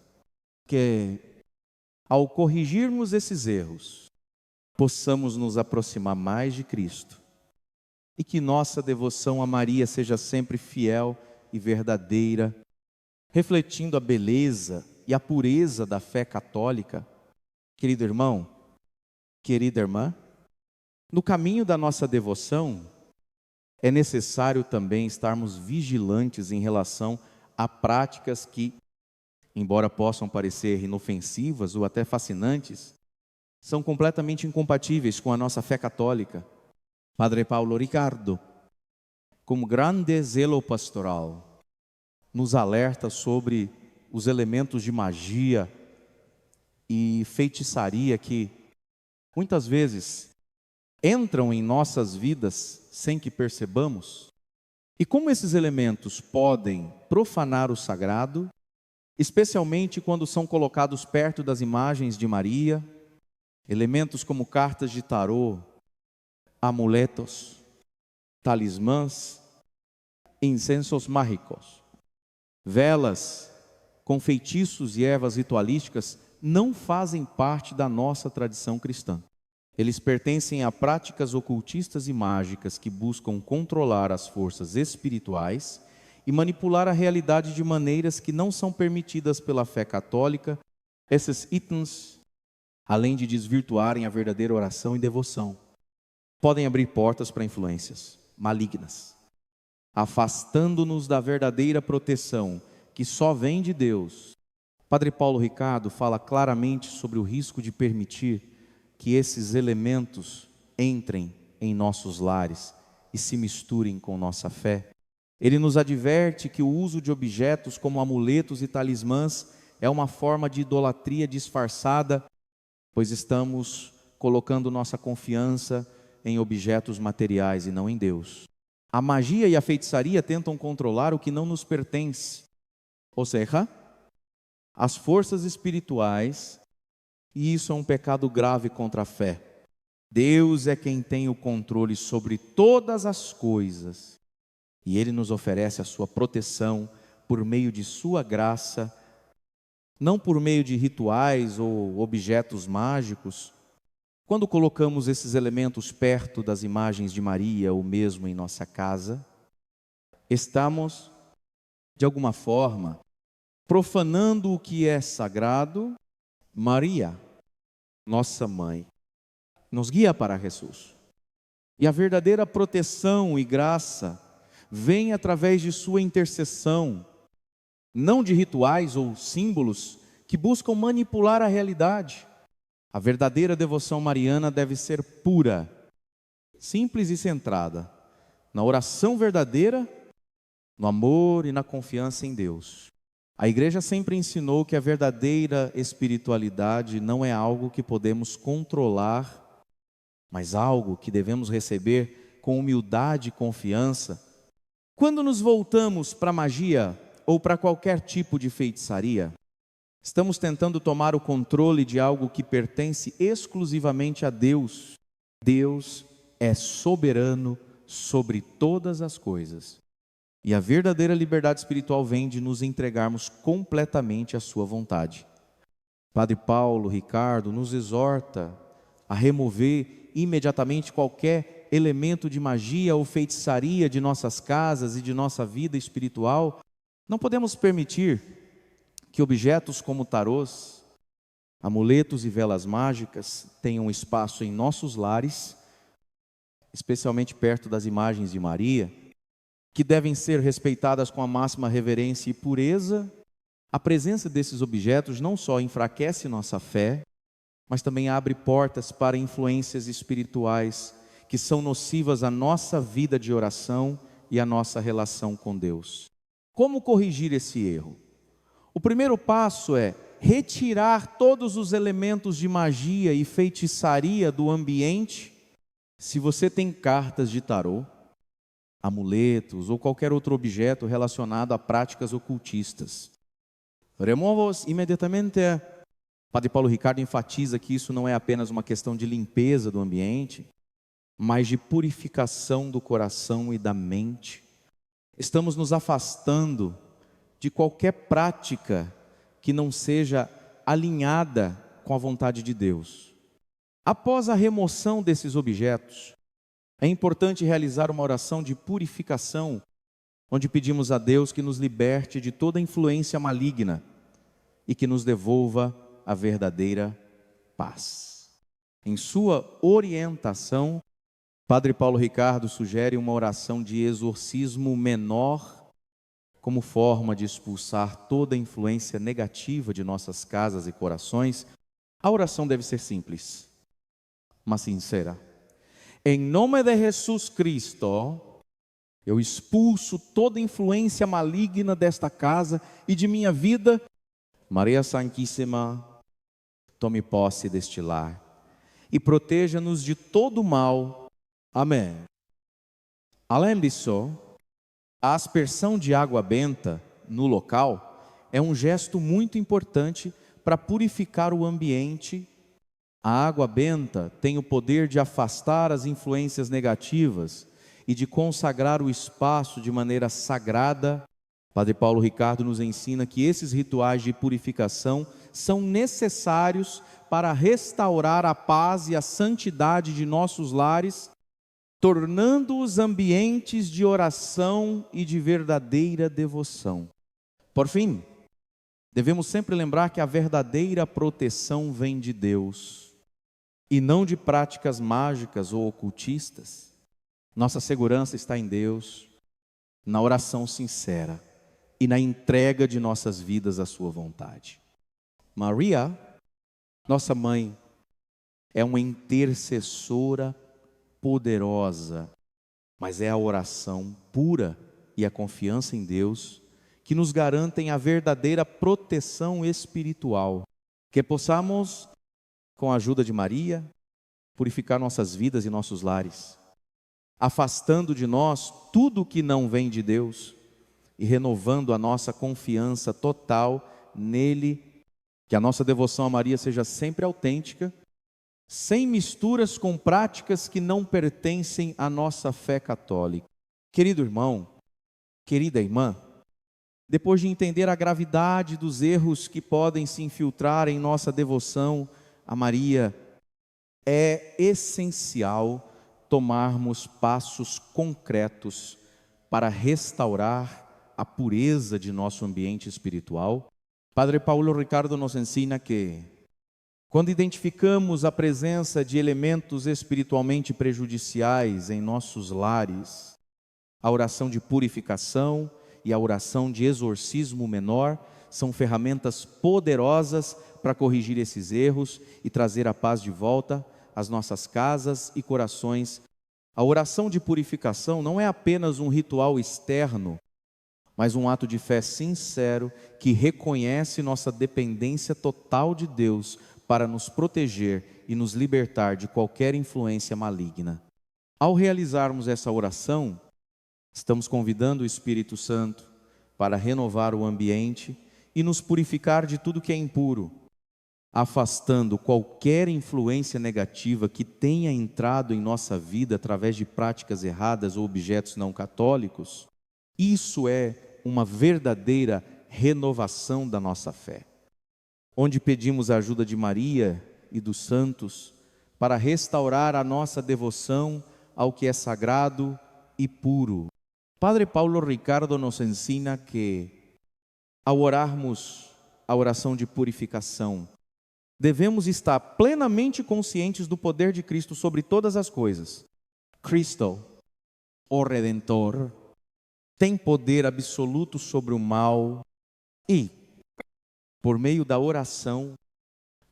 Speaker 1: Que, ao corrigirmos esses erros, possamos nos aproximar mais de Cristo e que nossa devoção a Maria seja sempre fiel e verdadeira, refletindo a beleza e a pureza da fé católica. Querido irmão, querida irmã, no caminho da nossa devoção, é necessário também estarmos vigilantes em relação a práticas que, embora possam parecer inofensivas ou até fascinantes, são completamente incompatíveis com a nossa fé católica. Padre Paulo Ricardo, com grande zelo pastoral, nos alerta sobre os elementos de magia e feitiçaria que muitas vezes entram em nossas vidas sem que percebamos. E como esses elementos podem profanar o sagrado, especialmente quando são colocados perto das imagens de Maria, elementos como cartas de tarô, amuletos, talismãs, incensos mágicos, velas com feitiços e ervas ritualísticas não fazem parte da nossa tradição cristã. Eles pertencem a práticas ocultistas e mágicas que buscam controlar as forças espirituais e manipular a realidade de maneiras que não são permitidas pela fé católica. Esses itens, além de desvirtuarem a verdadeira oração e devoção, podem abrir portas para influências malignas, afastando-nos da verdadeira proteção que só vem de Deus. Padre Paulo Ricardo fala claramente sobre o risco de permitir que esses elementos entrem em nossos lares e se misturem com nossa fé. Ele nos adverte que o uso de objetos como amuletos e talismãs é uma forma de idolatria disfarçada, pois estamos colocando nossa confiança em objetos materiais e não em Deus. A magia e a feitiçaria tentam controlar o que não nos pertence, ou seja, as forças espirituais, e isso é um pecado grave contra a fé. Deus é quem tem o controle sobre todas as coisas, e Ele nos oferece a sua proteção por meio de sua graça, não por meio de rituais ou objetos mágicos. Quando colocamos esses elementos perto das imagens de Maria ou mesmo em nossa casa, estamos, de alguma forma, profanando o que é sagrado. Maria, nossa mãe, nos guia para Jesus. E a verdadeira proteção e graça vem através de sua intercessão, não de rituais ou símbolos que buscam manipular a realidade. A verdadeira devoção mariana deve ser pura, simples e centrada na oração verdadeira, no amor e na confiança em Deus. A igreja sempre ensinou que a verdadeira espiritualidade não é algo que podemos controlar, mas algo que devemos receber com humildade e confiança. Quando nos voltamos para a magia ou para qualquer tipo de feitiçaria, estamos tentando tomar o controle de algo que pertence exclusivamente a Deus. Deus é soberano sobre todas as coisas. E a verdadeira liberdade espiritual vem de nos entregarmos completamente à sua vontade. Padre Paulo Ricardo nos exorta a remover imediatamente qualquer elemento de magia ou feitiçaria de nossas casas e de nossa vida espiritual. Não podemos permitir que objetos como tarôs, amuletos e velas mágicas tenham espaço em nossos lares, especialmente perto das imagens de Maria, que devem ser respeitadas com a máxima reverência e pureza. A presença desses objetos não só enfraquece nossa fé, mas também abre portas para influências espirituais que são nocivas à nossa vida de oração e à nossa relação com Deus. Como corrigir esse erro? O primeiro passo é retirar todos os elementos de magia e feitiçaria do ambiente. Se você tem cartas de tarô, amuletos ou qualquer outro objeto relacionado a práticas ocultistas, remova-os imediatamente. Padre Paulo Ricardo enfatiza que isso não é apenas uma questão de limpeza do ambiente, mas de purificação do coração e da mente. Estamos nos afastando de qualquer prática que não seja alinhada com a vontade de Deus. Após a remoção desses objetos, é importante realizar uma oração de purificação, onde pedimos a Deus que nos liberte de toda influência maligna e que nos devolva a verdadeira paz. Em sua orientação, Padre Paulo Ricardo sugere uma oração de exorcismo menor, como forma de expulsar toda influência negativa de nossas casas e corações. A oração deve ser simples, mas sincera. Em nome de Jesus Cristo, eu expulso toda influência maligna desta casa e de minha vida. Maria Santíssima, tome posse deste lar. e proteja-nos de todo mal. Amém. Além disso, a aspersão de água benta no local é um gesto muito importante para purificar o ambiente. A água benta tem o poder de afastar as influências negativas e de consagrar o espaço de maneira sagrada. Padre Paulo Ricardo nos ensina que esses rituais de purificação são necessários para restaurar a paz e a santidade de nossos lares, tornando-os ambientes de oração e de verdadeira devoção. Por fim, devemos sempre lembrar que a verdadeira proteção vem de Deus e não de práticas mágicas ou ocultistas. Nossa segurança está em Deus, na oração sincera e na entrega de nossas vidas à sua vontade. Maria, nossa mãe, é uma intercessora poderosa, mas é a oração pura e a confiança em Deus que nos garantem a verdadeira proteção espiritual. Que possamos, com a ajuda de Maria, purificar nossas vidas e nossos lares, afastando de nós tudo que não vem de Deus e renovando a nossa confiança total nele. Que a nossa devoção a Maria seja sempre autêntica, sem misturas com práticas que não pertencem à nossa fé católica. Querido irmão, querida irmã, depois de entender a gravidade dos erros que podem se infiltrar em nossa devoção a Maria, é essencial tomarmos passos concretos para restaurar a pureza de nosso ambiente espiritual. Padre Paulo Ricardo nos ensina que, quando identificamos a presença de elementos espiritualmente prejudiciais em nossos lares, a oração de purificação e a oração de exorcismo menor são ferramentas poderosas para corrigir esses erros e trazer a paz de volta às nossas casas e corações. A oração de purificação não é apenas um ritual externo, mas um ato de fé sincero que reconhece nossa dependência total de Deus para nos proteger e nos libertar de qualquer influência maligna. Ao realizarmos essa oração, estamos convidando o Espírito Santo para renovar o ambiente e nos purificar de tudo que é impuro, afastando qualquer influência negativa que tenha entrado em nossa vida através de práticas erradas ou objetos não católicos. Isso é uma verdadeira renovação da nossa fé, onde pedimos a ajuda de Maria e dos santos para restaurar a nossa devoção ao que é sagrado e puro. Padre Paulo Ricardo nos ensina que, ao orarmos a oração de purificação, devemos estar plenamente conscientes do poder de Cristo sobre todas as coisas. Cristo, o Redentor, tem poder absoluto sobre o mal e, por meio da oração,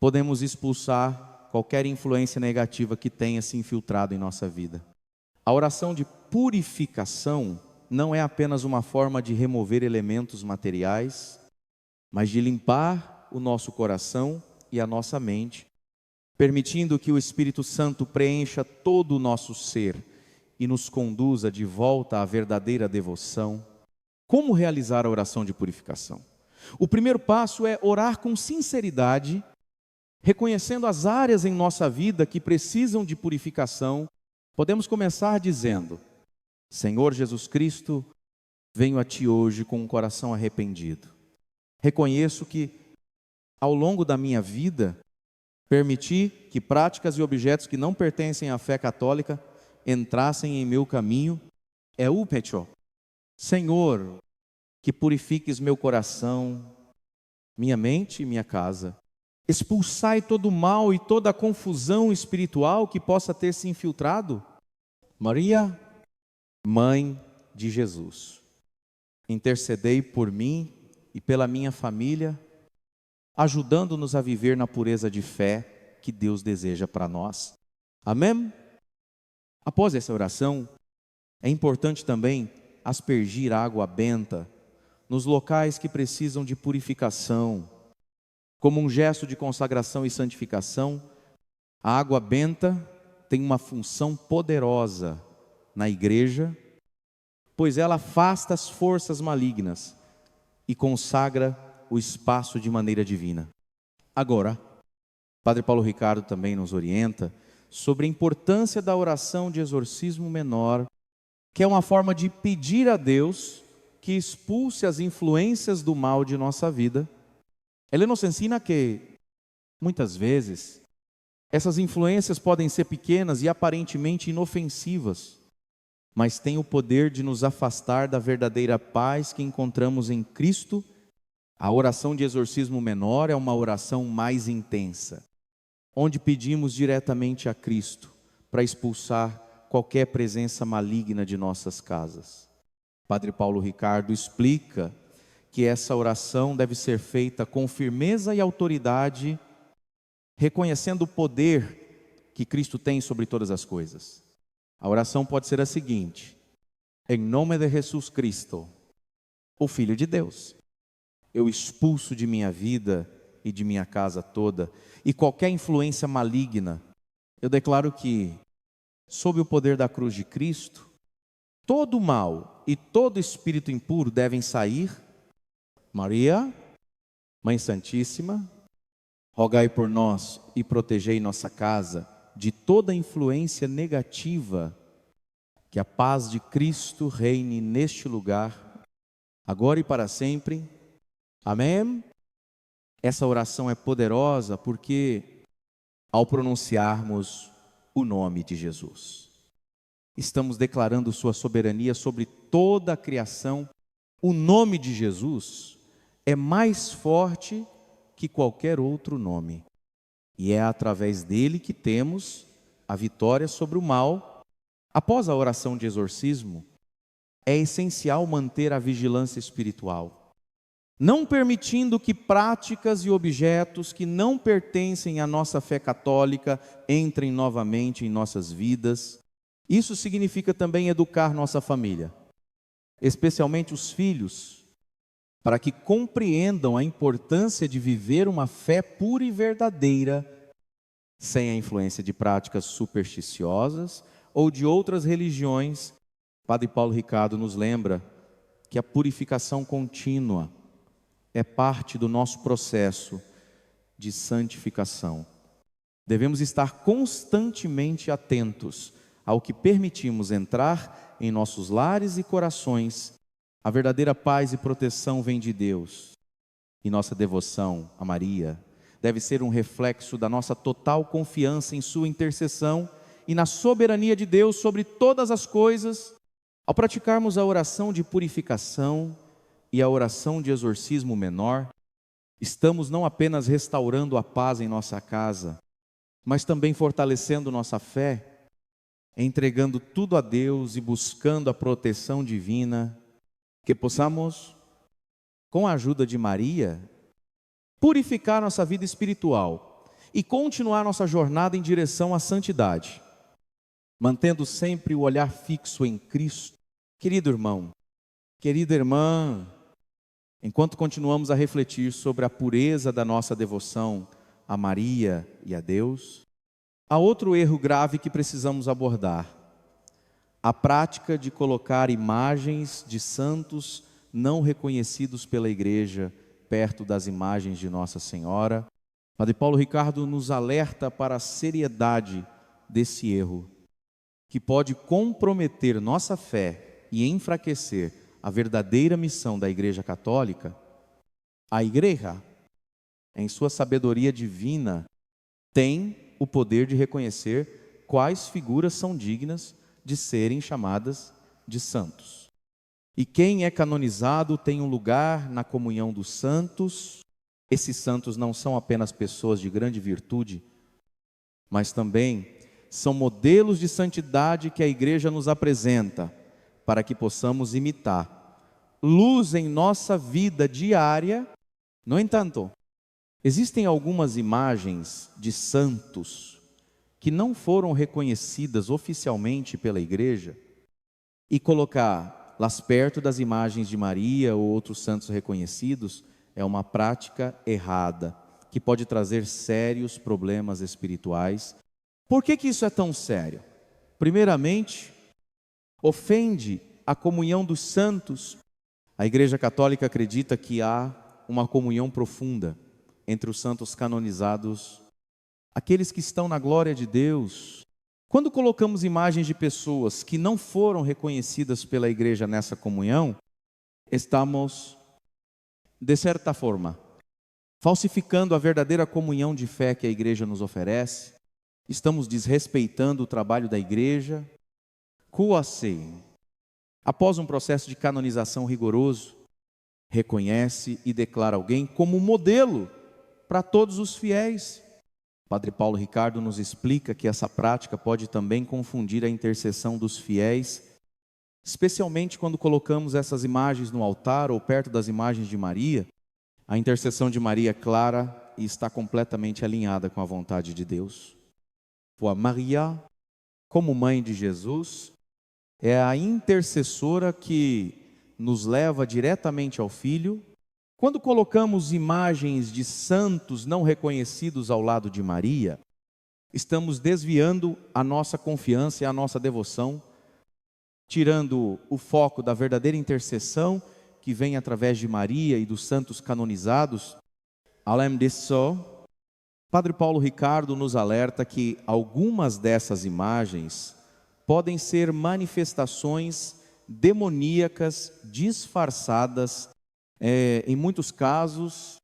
Speaker 1: podemos expulsar qualquer influência negativa que tenha se infiltrado em nossa vida. A oração de purificação não é apenas uma forma de remover elementos materiais, mas de limpar o nosso coração e a nossa mente, permitindo que o Espírito Santo preencha todo o nosso ser e nos conduza de volta à verdadeira devoção. Como realizar a oração de purificação? O primeiro passo é orar com sinceridade, reconhecendo as áreas em nossa vida que precisam de purificação. Podemos começar dizendo: Senhor Jesus Cristo, venho a Ti hoje com um coração arrependido. Reconheço que, ao longo da minha vida, permiti que práticas e objetos que não pertencem à fé católica entrassem em meu caminho. É o pecho. Senhor, que purifiques meu coração, minha mente e minha casa. Expulsai todo o mal e toda a confusão espiritual que possa ter se infiltrado. Maria, Mãe de Jesus, intercedei por mim e pela minha família, ajudando-nos a viver na pureza de fé que Deus deseja para nós. Amém? Após essa oração, é importante também aspergir água benta nos locais que precisam de purificação. Como um gesto de consagração e santificação, A água benta tem uma função poderosa na igreja, pois ela afasta as forças malignas e consagra o espaço de maneira divina. Agora, Padre Paulo Ricardo também nos orienta sobre a importância da oração de exorcismo menor, que é uma forma de pedir a Deus que expulse as influências do mal de nossa vida. Ele nos ensina que, muitas vezes, essas influências podem ser pequenas e aparentemente inofensivas, mas têm o poder de nos afastar da verdadeira paz que encontramos em Cristo. A oração de exorcismo menor é uma oração mais intensa, onde pedimos diretamente a Cristo para expulsar qualquer presença maligna de nossas casas. Padre Paulo Ricardo explica que essa oração deve ser feita com firmeza e autoridade, reconhecendo o poder que Cristo tem sobre todas as coisas. A oração pode ser a seguinte: em nome de Jesus Cristo, o Filho de Deus, eu expulso de minha vida e de minha casa toda, e qualquer influência maligna. Eu declaro que, sob o poder da cruz de Cristo, todo mal e todo espírito impuro devem sair. Maria, Mãe Santíssima, rogai por nós e protegei nossa casa de toda influência negativa. Que a paz de Cristo reine neste lugar, agora e para sempre. Amém? Essa oração é poderosa porque, ao pronunciarmos o nome de Jesus, estamos declarando sua soberania sobre toda a criação. O nome de Jesus é mais forte que qualquer outro nome, e é através dele que temos a vitória sobre o mal. Após a oração de exorcismo, é essencial manter a vigilância espiritual, não permitindo que práticas e objetos que não pertencem à nossa fé católica entrem novamente em nossas vidas. Isso significa também educar nossa família, especialmente os filhos, para que compreendam a importância de viver uma fé pura e verdadeira, sem a influência de práticas supersticiosas ou de outras religiões. Padre Paulo Ricardo nos lembra que a purificação contínua é parte do nosso processo de santificação. Devemos estar constantemente atentos ao que permitimos entrar em nossos lares e corações. A verdadeira paz e proteção vem de Deus, e nossa devoção a Maria deve ser um reflexo da nossa total confiança em sua intercessão e na soberania de Deus sobre todas as coisas. Ao praticarmos a oração de purificação e a oração de exorcismo menor, estamos não apenas restaurando a paz em nossa casa, mas também fortalecendo nossa fé, entregando tudo a Deus e buscando a proteção divina. Que possamos, com a ajuda de Maria, purificar nossa vida espiritual e continuar nossa jornada em direção à santidade, mantendo sempre o olhar fixo em Cristo. Querido irmão, querida irmã, enquanto continuamos a refletir sobre a pureza da nossa devoção a Maria e a Deus, há outro erro grave que precisamos abordar: a prática de colocar imagens de santos não reconhecidos pela igreja perto das imagens de Nossa Senhora. Padre Paulo Ricardo nos alerta para a seriedade desse erro, que pode comprometer nossa fé e enfraquecer a verdadeira missão da Igreja Católica. A Igreja, em sua sabedoria divina, tem o poder de reconhecer quais figuras são dignas de serem chamadas de santos. E quem é canonizado tem um lugar na comunhão dos santos. Esses santos não são apenas pessoas de grande virtude, mas também são modelos de santidade que a Igreja nos apresenta, para que possamos imitar. Luz em nossa vida diária. No entanto, existem algumas imagens de santos que não foram reconhecidas oficialmente pela Igreja, e colocá-las perto das imagens de Maria ou outros santos reconhecidos é uma prática errada, que pode trazer sérios problemas espirituais Por que isso é tão sério? Primeiramente, ofende a comunhão dos santos. A Igreja Católica acredita que há uma comunhão profunda entre os santos canonizados, aqueles que estão na glória de Deus. Quando colocamos imagens de pessoas que não foram reconhecidas pela Igreja nessa comunhão, estamos, de certa forma, falsificando a verdadeira comunhão de fé que a Igreja nos oferece. Estamos desrespeitando o trabalho da Igreja. Assim, após um processo de canonização rigoroso, reconhece e declara alguém como modelo para todos os fiéis. Padre Paulo Ricardo nos explica que essa prática pode também confundir a intercessão dos fiéis, especialmente quando colocamos essas imagens no altar ou perto das imagens de Maria. A intercessão de Maria é clara e está completamente alinhada com a vontade de Deus. A Maria, como mãe de Jesus, é a intercessora que nos leva diretamente ao Filho. Quando colocamos imagens de santos não reconhecidos ao lado de Maria, estamos desviando a nossa confiança e a nossa devoção, tirando o foco da verdadeira intercessão que vem através de Maria e dos santos canonizados. Além disso, Padre Paulo Ricardo nos alerta que algumas dessas imagens podem ser manifestações demoníacas disfarçadas. Em muitos casos,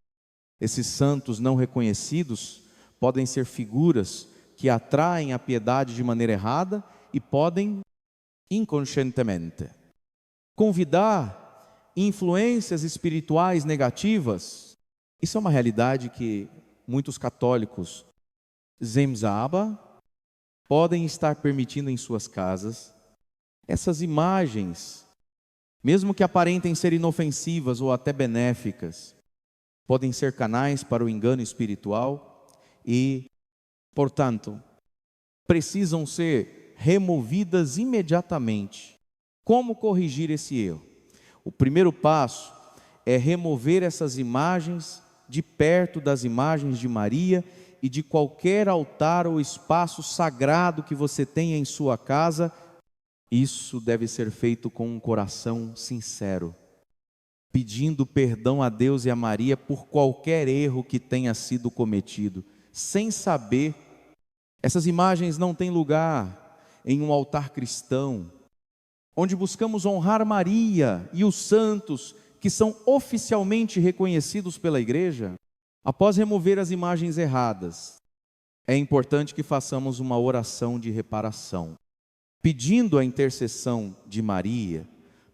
Speaker 1: esses santos não reconhecidos podem ser figuras que atraem a piedade de maneira errada e podem, inconscientemente, convidar influências espirituais negativas. Isso é uma realidade que muitos católicos Zemzaba podem estar permitindo em suas casas. Essas imagens, mesmo que aparentem ser inofensivas ou até benéficas, podem ser canais para o engano espiritual e, portanto, precisam ser removidas imediatamente. Como corrigir esse erro? O primeiro passo é remover essas imagens de perto das imagens de Maria e de qualquer altar ou espaço sagrado que você tenha em sua casa. Isso deve ser feito com um coração sincero, pedindo perdão a Deus e a Maria por qualquer erro que tenha sido cometido, sem saber. Essas imagens não têm lugar em um altar cristão, onde buscamos honrar Maria e os santos que são oficialmente reconhecidos pela Igreja. Após remover as imagens erradas, é importante que façamos uma oração de reparação, pedindo a intercessão de Maria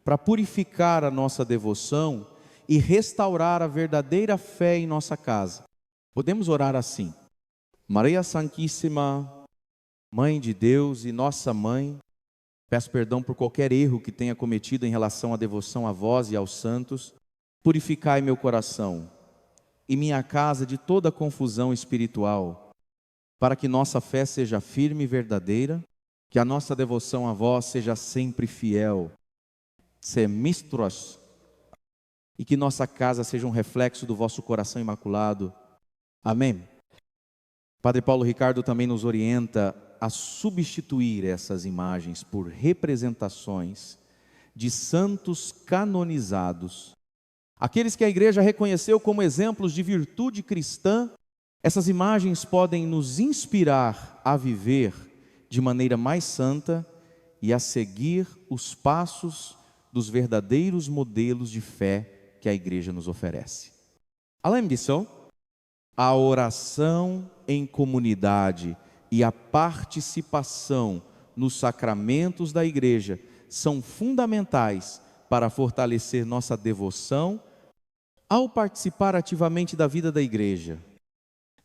Speaker 1: para purificar a nossa devoção e restaurar a verdadeira fé em nossa casa. Podemos orar assim: Maria Santíssima, Mãe de Deus e nossa Mãe, peço perdão por qualquer erro que tenha cometido em relação à devoção a vós e aos santos. Purificai meu coração e minha casa de toda confusão espiritual, para que nossa fé seja firme e verdadeira, que a nossa devoção a vós seja sempre fiel, semistros, e que nossa casa seja um reflexo do vosso coração imaculado. Amém. Padre Paulo Ricardo também nos orienta a substituir essas imagens por representações de santos canonizados, aqueles que a Igreja reconheceu como exemplos de virtude cristã. Essas imagens podem nos inspirar a viver de maneira mais santa e a seguir os passos dos verdadeiros modelos de fé que a Igreja nos oferece. Além disso, a oração em comunidade e a participação nos sacramentos da Igreja são fundamentais para fortalecer nossa devoção ao participar ativamente da vida da Igreja,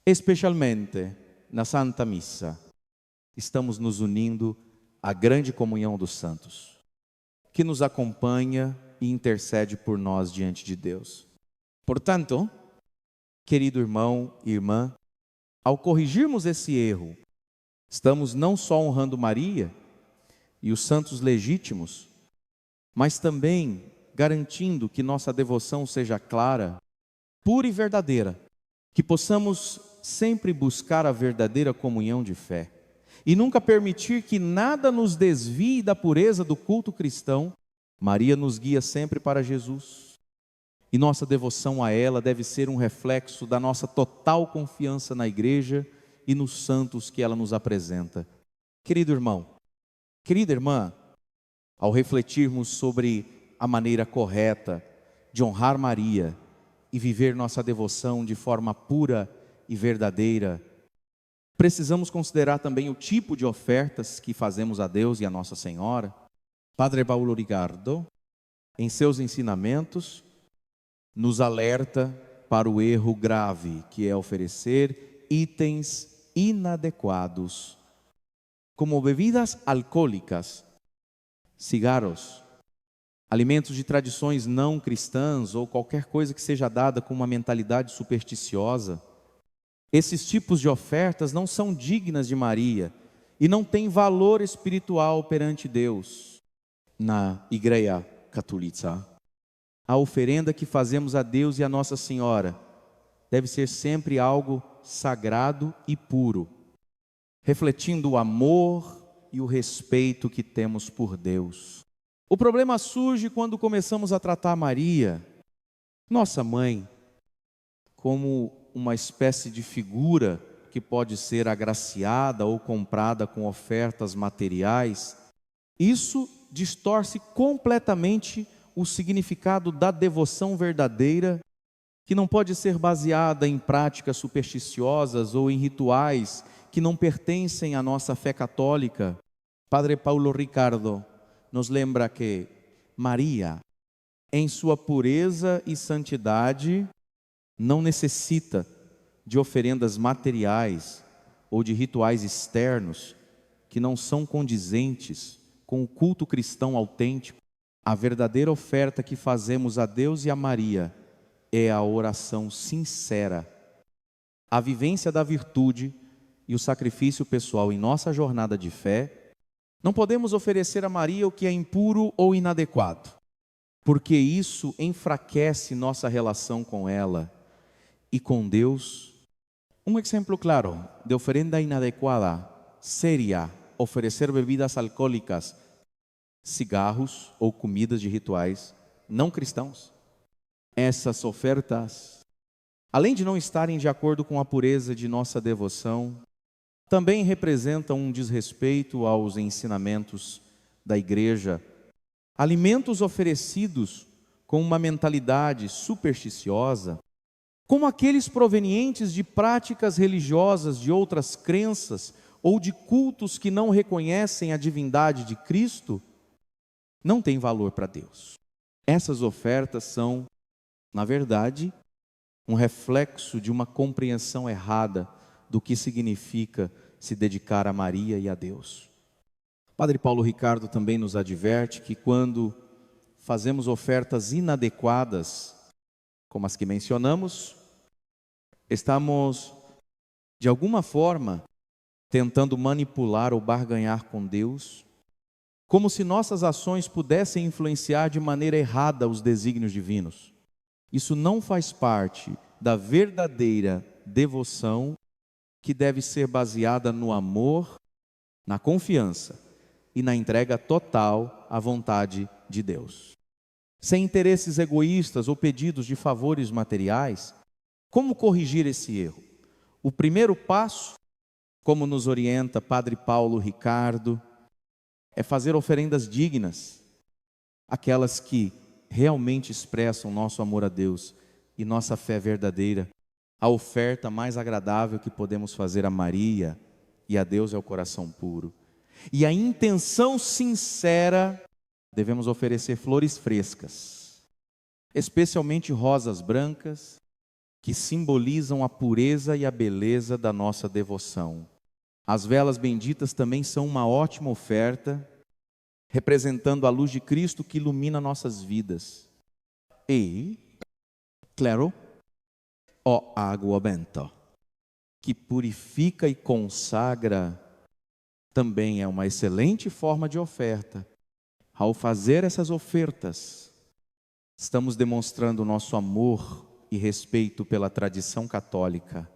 Speaker 1: especialmente na Santa Missa. Estamos nos unindo à grande comunhão dos santos, que nos acompanha e intercede por nós diante de Deus. Portanto, querido irmão e irmã, ao corrigirmos esse erro, estamos não só honrando Maria e os santos legítimos, mas também garantindo que nossa devoção seja clara, pura e verdadeira, que possamos sempre buscar a verdadeira comunhão de fé. e nunca permitir que nada nos desvie da pureza do culto cristão, Maria nos guia sempre para Jesus. E nossa devoção a ela deve ser um reflexo da nossa total confiança na igreja e nos santos que ela nos apresenta. Querido irmão, querida irmã, ao refletirmos sobre a maneira correta de honrar Maria e viver nossa devoção de forma pura e verdadeira, precisamos considerar também o tipo de ofertas que fazemos a Deus e a Nossa Senhora. Padre Paulo Ricardo, em seus ensinamentos, nos alerta para o erro grave que é oferecer itens inadequados, como bebidas alcoólicas, cigarros, alimentos de tradições não cristãs ou qualquer coisa que seja dada com uma mentalidade supersticiosa. Esses tipos de ofertas não são dignas de Maria e não têm valor espiritual perante Deus. Na Igreja Católica, a oferenda que fazemos a Deus e a Nossa Senhora deve ser sempre algo sagrado e puro, refletindo o amor e o respeito que temos por Deus. O problema surge quando começamos a tratar Maria, nossa mãe, como uma espécie de figura que pode ser agraciada ou comprada com ofertas materiais. Isso distorce completamente o significado da devoção verdadeira, que não pode ser baseada em práticas supersticiosas ou em rituais que não pertencem à nossa fé católica. Padre Paulo Ricardo nos lembra que Maria, em sua pureza e santidade, não necessita de oferendas materiais ou de rituais externos que não são condizentes com o culto cristão autêntico. A verdadeira oferta que fazemos a Deus e a Maria é a oração sincera, a vivência da virtude e o sacrifício pessoal em nossa jornada de fé. Não podemos oferecer a Maria o que é impuro ou inadequado, porque isso enfraquece nossa relação com ela e com Deus. Um exemplo claro de oferenda inadequada seria oferecer bebidas alcoólicas, cigarros ou comidas de rituais não cristãos. Essas ofertas, além de não estarem de acordo com a pureza de nossa devoção, também representam um desrespeito aos ensinamentos da igreja. Alimentos oferecidos com uma mentalidade supersticiosa, como aqueles provenientes de práticas religiosas de outras crenças ou de cultos que não reconhecem a divindade de Cristo, não têm valor para Deus. Essas ofertas são, na verdade, um reflexo de uma compreensão errada do que significa se dedicar a Maria e a Deus. Padre Paulo Ricardo também nos adverte que quando fazemos ofertas inadequadas, como as que mencionamos, estamos, de alguma forma, tentando manipular ou barganhar com Deus, como se nossas ações pudessem influenciar de maneira errada os desígnios divinos. Isso não faz parte da verdadeira devoção, que deve ser baseada no amor, na confiança e na entrega total à vontade de Deus. Sem interesses egoístas ou pedidos de favores materiais, como corrigir esse erro? O primeiro passo, como nos orienta Padre Paulo Ricardo, é fazer oferendas dignas, aquelas que realmente expressam nosso amor a Deus e nossa fé verdadeira. A oferta mais agradável que podemos fazer a Maria e a Deus é o coração puro. E a intenção sincera, devemos oferecer flores frescas, especialmente rosas brancas, que simbolizam a pureza e a beleza da nossa devoção. As velas benditas também são uma ótima oferta, representando a luz de Cristo que ilumina nossas vidas. E, claro, ó água benta, que purifica e consagra, também é uma excelente forma de oferta. Ao fazer essas ofertas, estamos demonstrando nosso amor e respeito pela tradição católica.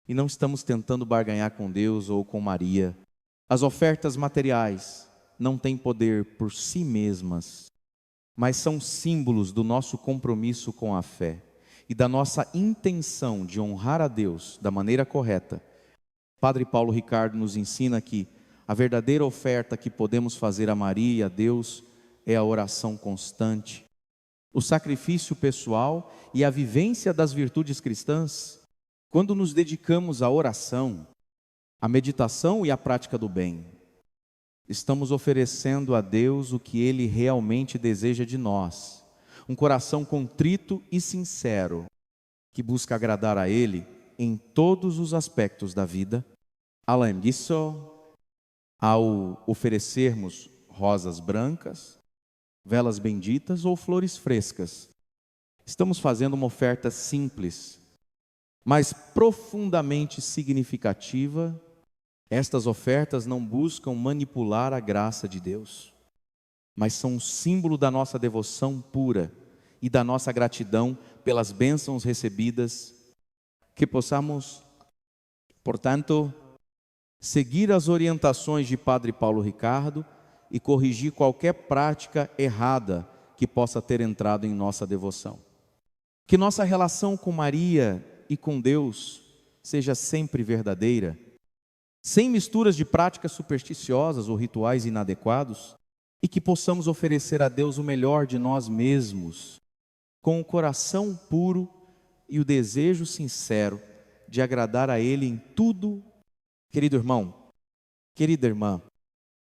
Speaker 1: E não estamos tentando barganhar com Deus ou com Maria, As ofertas materiais não têm poder por si mesmas, mas são símbolos do nosso compromisso com a fé e da nossa intenção de honrar a Deus da maneira correta. Padre Paulo Ricardo nos ensina que a verdadeira oferta que podemos fazer a Maria e a Deus é a oração constante, o sacrifício pessoal e a vivência das virtudes cristãs. Quando nos dedicamos à oração, à meditação e à prática do bem, estamos oferecendo a Deus o que Ele realmente deseja de nós, um coração contrito e sincero, que busca agradar a Ele em todos os aspectos da vida. Além disso, ao oferecermos rosas brancas, velas benditas ou flores frescas, estamos fazendo uma oferta simples, mas profundamente significativa. Estas ofertas não buscam manipular a graça de Deus, mas são um símbolo da nossa devoção pura e da nossa gratidão pelas bênçãos recebidas. Que possamos, portanto, seguir as orientações de Padre Paulo Ricardo e corrigir qualquer prática errada que possa ter entrado em nossa devoção. Que nossa relação com Maria e com Deus seja sempre verdadeira, sem misturas de práticas supersticiosas ou rituais inadequados, e que possamos oferecer a Deus o melhor de nós mesmos, com o coração puro e o desejo sincero de agradar a Ele em tudo. Querido irmão, querida irmã,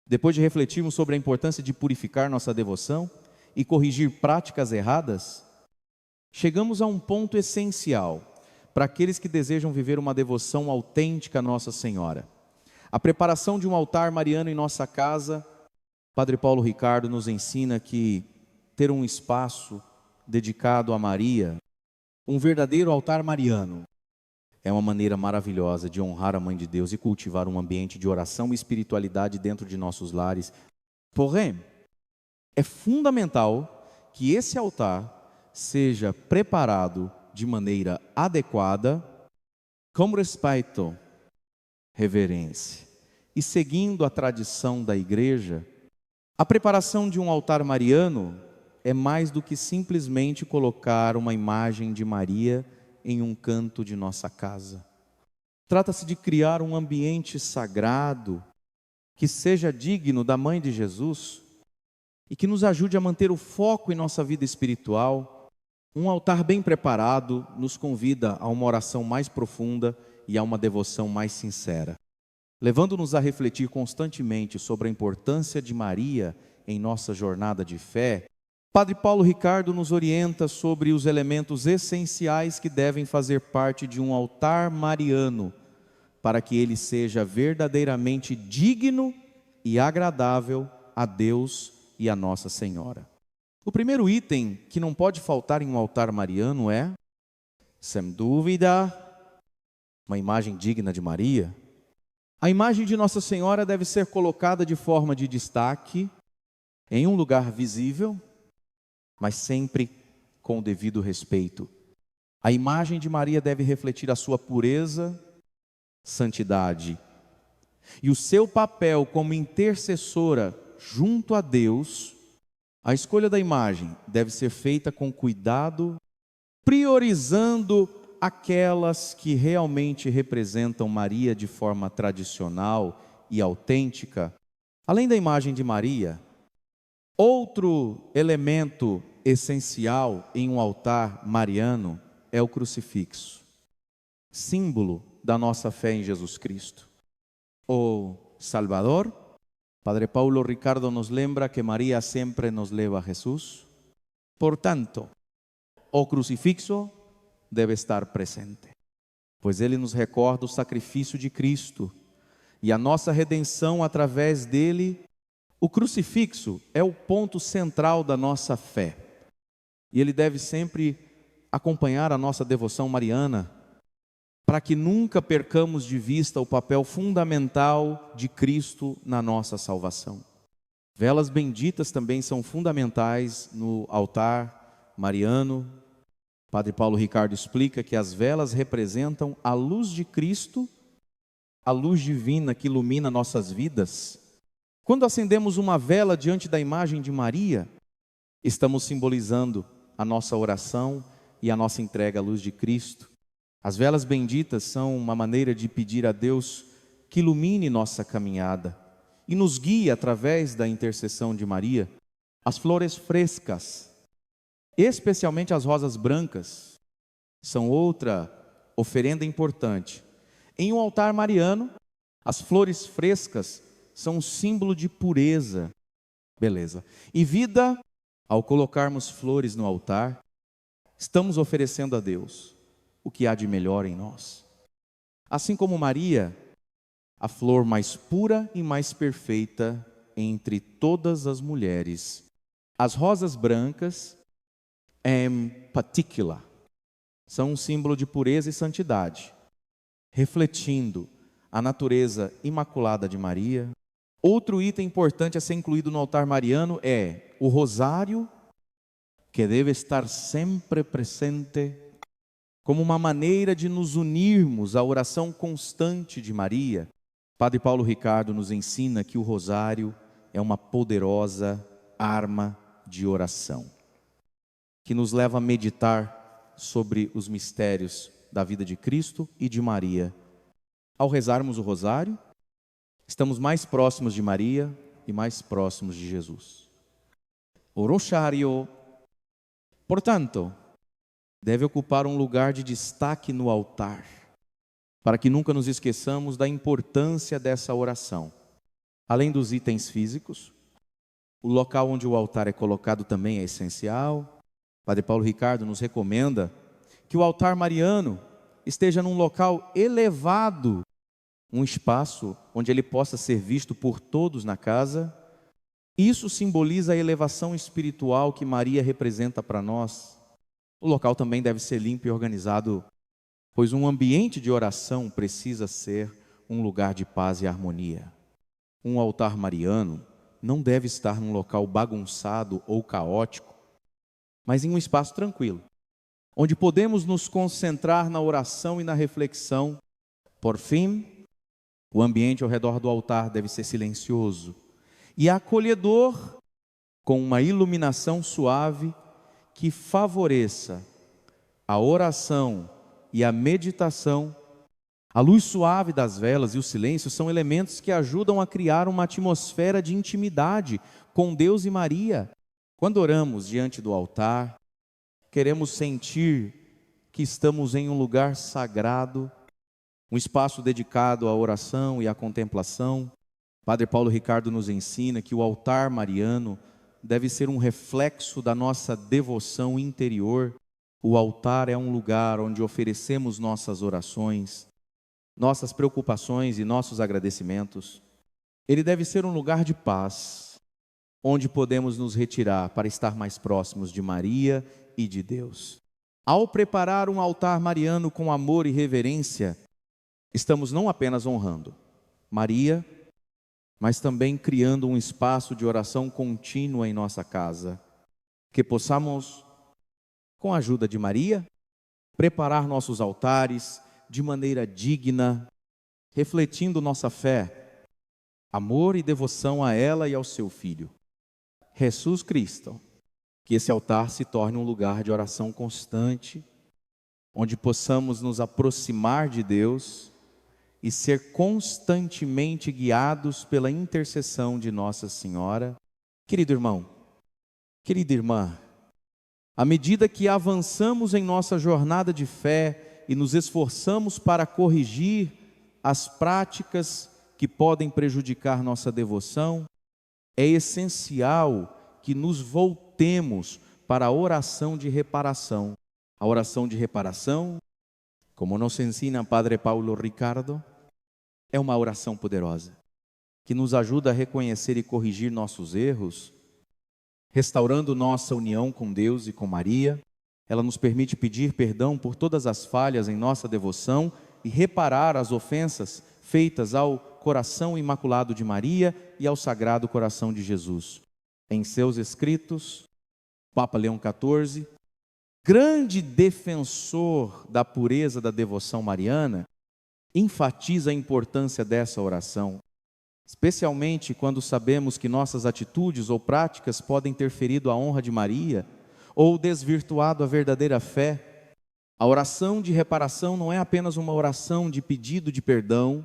Speaker 1: depois de refletirmos sobre a importância de purificar nossa devoção e corrigir práticas erradas, chegamos a um ponto essencial para aqueles que desejam viver uma devoção autêntica a Nossa Senhora. A preparação de um altar mariano em nossa casa. Padre Paulo Ricardo nos ensina que ter um espaço dedicado a Maria, um verdadeiro altar mariano, é uma maneira maravilhosa de honrar a Mãe de Deus e cultivar um ambiente de oração e espiritualidade dentro de nossos lares. Porém, é fundamental que esse altar seja preparado de maneira adequada, com respeito, reverência, e seguindo a tradição da igreja. A preparação de um altar mariano é mais do que simplesmente colocar uma imagem de Maria em um canto de nossa casa. Trata-se de criar um ambiente sagrado que seja digno da Mãe de Jesus e que nos ajude a manter o foco em nossa vida espiritual. Um altar bem preparado nos convida a uma oração mais profunda e a uma devoção mais sincera, levando-nos a refletir constantemente sobre a importância de Maria em nossa jornada de fé. Padre Paulo Ricardo nos orienta sobre os elementos essenciais que devem fazer parte de um altar mariano, para que ele seja verdadeiramente digno e agradável a Deus e a Nossa Senhora. O primeiro item que não pode faltar em um altar mariano é, sem dúvida, uma imagem digna de Maria. A imagem de Nossa Senhora deve ser colocada de forma de destaque, em um lugar visível, mas sempre com o devido respeito. A imagem de Maria deve refletir a sua pureza, santidade, e o seu papel como intercessora junto a Deus. A escolha da imagem deve ser feita com cuidado, priorizando aquelas que realmente representam Maria de forma tradicional e autêntica. Além da imagem de Maria, outro elemento essencial em um altar mariano é o crucifixo, símbolo da nossa fé em Jesus Cristo, o Salvador. Padre Paulo Ricardo nos lembra que Maria sempre nos leva a Jesus. Portanto, o crucifixo deve estar presente, pois ele nos recorda o sacrifício de Cristo e a nossa redenção através dele. O crucifixo é o ponto central da nossa fé e ele deve sempre acompanhar a nossa devoção mariana, para que nunca percamos de vista o papel fundamental de Cristo na nossa salvação. Velas benditas também são fundamentais no altar mariano. Padre Paulo Ricardo explica que as velas representam a luz de Cristo a luz divina que ilumina nossas vidas. Quando acendemos uma vela diante da imagem de Maria, estamos simbolizando a nossa oração e a nossa entrega à luz de Cristo. As velas benditas são uma maneira de pedir a Deus que ilumine nossa caminhada e nos guie através da intercessão de Maria. As flores frescas, especialmente as rosas brancas, são outra oferenda importante. Em um altar mariano, as flores frescas são um símbolo de pureza, beleza, e vida. Ao colocarmos flores no altar, estamos oferecendo a Deus o que há de melhor em nós. Assim como Maria, a flor mais pura e mais perfeita entre todas as mulheres, as rosas brancas, em particular, são um símbolo de pureza e santidade, refletindo a natureza imaculada de Maria. Outro item importante a ser incluído no altar mariano é o rosário, que deve estar sempre presente, como uma maneira de nos unirmos à oração constante de Maria. Padre Paulo Ricardo nos ensina que o rosário é uma poderosa arma de oração, que nos leva a meditar sobre os mistérios da vida de Cristo e de Maria. Ao rezarmos o rosário, estamos mais próximos de Maria e mais próximos de Jesus. O rosário, portanto, deve ocupar um lugar de destaque no altar, para que nunca nos esqueçamos da importância dessa oração. Além dos itens físicos, o local onde o altar é colocado também é essencial. Padre Paulo Ricardo nos recomenda que o altar mariano esteja num local elevado, um espaço onde ele possa ser visto por todos na casa. Isso simboliza a elevação espiritual que Maria representa para nós. O local também deve ser limpo e organizado, pois um ambiente de oração precisa ser um lugar de paz e harmonia. Um altar mariano não deve estar num local bagunçado ou caótico, mas em um espaço tranquilo, onde podemos nos concentrar na oração e na reflexão. Por fim, o ambiente ao redor do altar deve ser silencioso e acolhedor, com uma iluminação suave que favoreça a oração e a meditação. A luz suave das velas e o silêncio são elementos que ajudam a criar uma atmosfera de intimidade com Deus e Maria. Quando oramos diante do altar, queremos sentir que estamos em um lugar sagrado, um espaço dedicado à oração e à contemplação. Padre Paulo Ricardo nos ensina que o altar mariano deve ser um reflexo da nossa devoção interior. O altar é um lugar onde oferecemos nossas orações, nossas preocupações e nossos agradecimentos. Ele deve ser um lugar de paz, onde podemos nos retirar para estar mais próximos de Maria e de Deus. Ao preparar um altar mariano com amor e reverência, estamos não apenas honrando Maria, mas também criando um espaço de oração contínua em nossa casa. Que possamos, com a ajuda de Maria, preparar nossos altares de maneira digna, refletindo nossa fé, amor e devoção a ela e ao seu Filho, Jesus Cristo. Que esse altar se torne um lugar de oração constante, onde possamos nos aproximar de Deus e ser constantemente guiados pela intercessão de Nossa Senhora. Querido irmão, querida irmã, à medida que avançamos em nossa jornada de fé e nos esforçamos para corrigir as práticas que podem prejudicar nossa devoção, é essencial que nos voltemos para a oração de reparação. A oração de reparação, como nos ensina Padre Paulo Ricardo, é uma oração poderosa, que nos ajuda a reconhecer e corrigir nossos erros, restaurando nossa união com Deus e com Maria. Ela nos permite pedir perdão por todas as falhas em nossa devoção e reparar as ofensas feitas ao coração imaculado de Maria e ao Sagrado Coração de Jesus. Em seus escritos, Papa Leão XIV, grande defensor da pureza da devoção mariana, enfatiza a importância dessa oração, especialmente quando sabemos que nossas atitudes ou práticas podem ter ferido a honra de Maria ou desvirtuado a verdadeira fé. A oração de reparação não é apenas uma oração de pedido de perdão,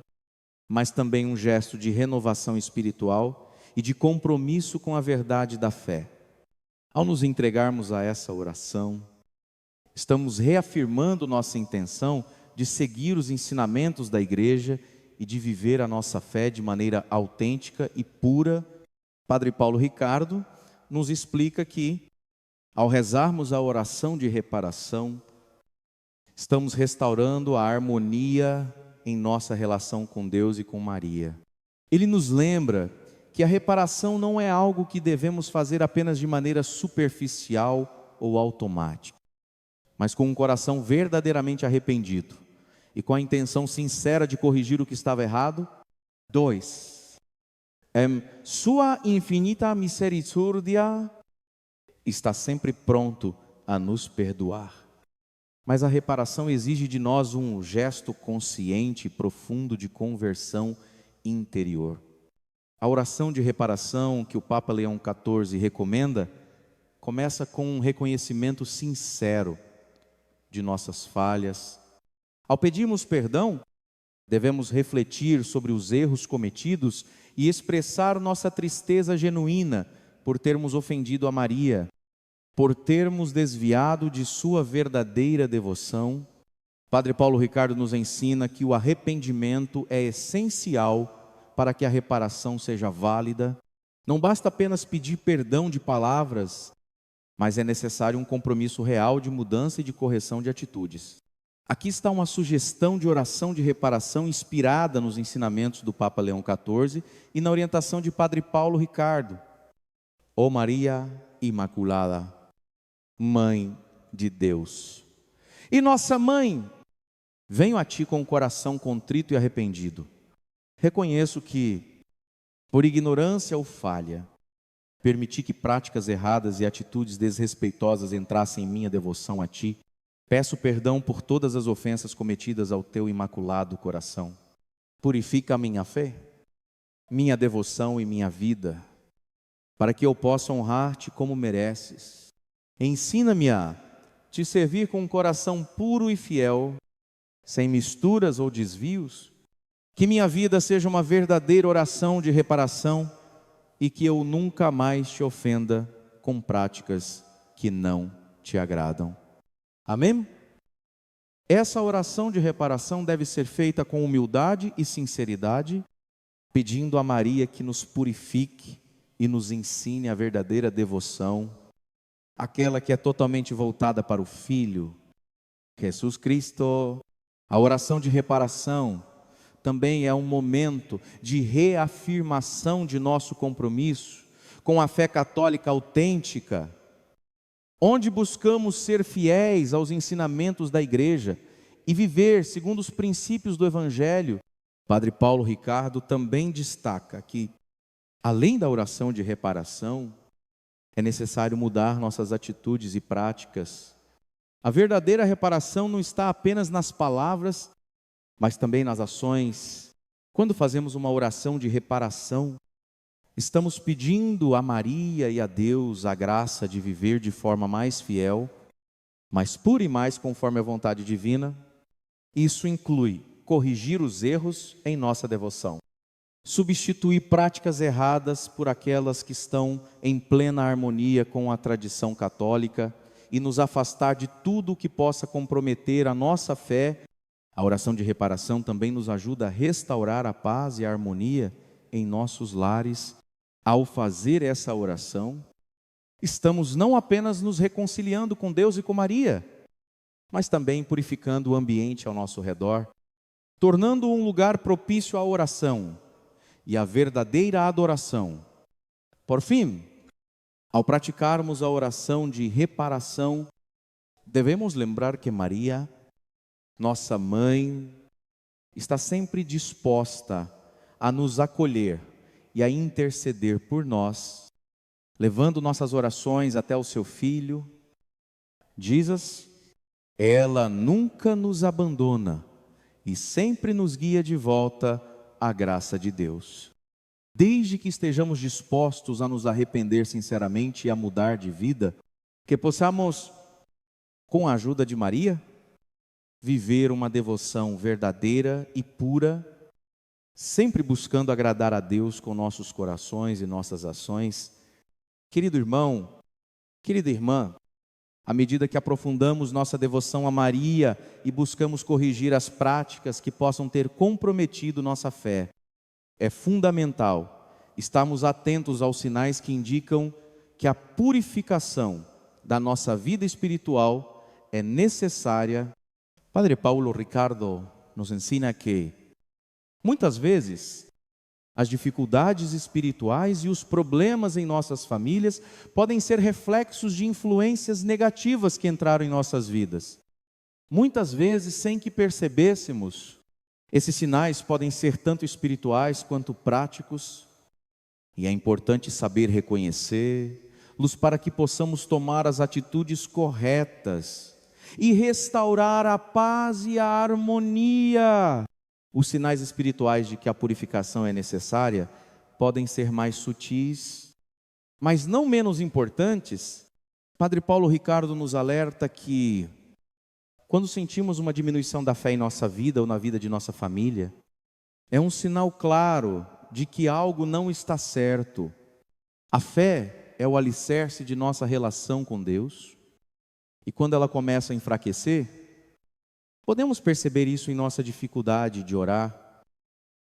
Speaker 1: mas também um gesto de renovação espiritual e de compromisso com a verdade da fé. Ao nos entregarmos a essa oração, estamos reafirmando nossa intenção de seguir os ensinamentos da igreja e de viver a nossa fé de maneira autêntica e pura. Padre Paulo Ricardo nos explica que, ao rezarmos a oração de reparação, estamos restaurando a harmonia em nossa relação com Deus e com Maria. Ele nos lembra que a reparação não é algo que devemos fazer apenas de maneira superficial ou automática, mas com um coração verdadeiramente arrependido e com a intenção sincera de corrigir o que estava errado. 2. Sua infinita misericórdia está sempre pronto a nos perdoar. Mas a reparação exige de nós um gesto consciente e profundo de conversão interior. A oração de reparação que o Papa Leão XIV recomenda começa com um reconhecimento sincero de nossas falhas. Ao pedirmos perdão, devemos refletir sobre os erros cometidos e expressar nossa tristeza genuína por termos ofendido a Maria, por termos desviado de sua verdadeira devoção. Padre Paulo Ricardo nos ensina que o arrependimento é essencial para que a reparação seja válida. Não basta apenas pedir perdão de palavras, mas é necessário um compromisso real de mudança e de correção de atitudes. Aqui está uma sugestão de oração de reparação inspirada nos ensinamentos do Papa Leão XIV e na orientação de Padre Paulo Ricardo. Ó Maria Imaculada, Mãe de Deus, e nossa Mãe, venho a Ti com o coração contrito e arrependido. Reconheço que, por ignorância ou falha, permiti que práticas erradas e atitudes desrespeitosas entrassem em minha devoção a Ti. Peço perdão por todas as ofensas cometidas ao Teu imaculado coração. Purifica a minha fé, minha devoção e minha vida, para que eu possa honrar-Te como mereces. Ensina-me a Te servir com um coração puro e fiel, sem misturas ou desvios, que minha vida seja uma verdadeira oração de reparação e que eu nunca mais Te ofenda com práticas que não Te agradam. Amém? Essa oração de reparação deve ser feita com humildade e sinceridade, pedindo a Maria que nos purifique e nos ensine a verdadeira devoção, aquela que é totalmente voltada para o Filho, Jesus Cristo. A oração de reparação também é um momento de reafirmação de nosso compromisso com a fé católica autêntica, onde buscamos ser fiéis aos ensinamentos da igreja e viver segundo os princípios do Evangelho. Padre Paulo Ricardo também destaca que, além da oração de reparação, é necessário mudar nossas atitudes e práticas. A verdadeira reparação não está apenas nas palavras, mas também nas ações. Quando fazemos uma oração de reparação, estamos pedindo a Maria e a Deus a graça de viver de forma mais fiel, mais pura e mais conforme a vontade divina. Isso inclui corrigir os erros em nossa devoção, substituir práticas erradas por aquelas que estão em plena harmonia com a tradição católica e nos afastar de tudo o que possa comprometer a nossa fé. A oração de reparação também nos ajuda a restaurar a paz e a harmonia em nossos lares. Ao fazer essa oração, estamos não apenas nos reconciliando com Deus e com Maria, mas também purificando o ambiente ao nosso redor, tornando um lugar propício à oração e à verdadeira adoração. Por fim, ao praticarmos a oração de reparação, devemos lembrar que Maria, nossa mãe, está sempre disposta a nos acolher e a interceder por nós, levando nossas orações até o seu Filho. Jesus, ela nunca nos abandona e sempre nos guia de volta à graça de Deus. Desde que estejamos dispostos a nos arrepender sinceramente e a mudar de vida, que possamos, com a ajuda de Maria, viver uma devoção verdadeira e pura, sempre buscando agradar a Deus com nossos corações e nossas ações. Querido irmão, querida irmã, à medida que aprofundamos nossa devoção a Maria e buscamos corrigir as práticas que possam ter comprometido nossa fé, é fundamental estarmos atentos aos sinais que indicam que a purificação da nossa vida espiritual é necessária. Padre Paulo Ricardo nos ensina que, muitas vezes, as dificuldades espirituais e os problemas em nossas famílias podem ser reflexos de influências negativas que entraram em nossas vidas. Muitas vezes, sem que percebêssemos, esses sinais podem ser tanto espirituais quanto práticos, e é importante saber reconhecê-los para que possamos tomar as atitudes corretas e restaurar a paz e a harmonia. Os sinais espirituais de que a purificação é necessária podem ser mais sutis, mas não menos importantes. Padre Paulo Ricardo nos alerta que, quando sentimos uma diminuição da fé em nossa vida ou na vida de nossa família, é um sinal claro de que algo não está certo. A fé é o alicerce de nossa relação com Deus, e quando ela começa a enfraquecer, podemos perceber isso em nossa dificuldade de orar,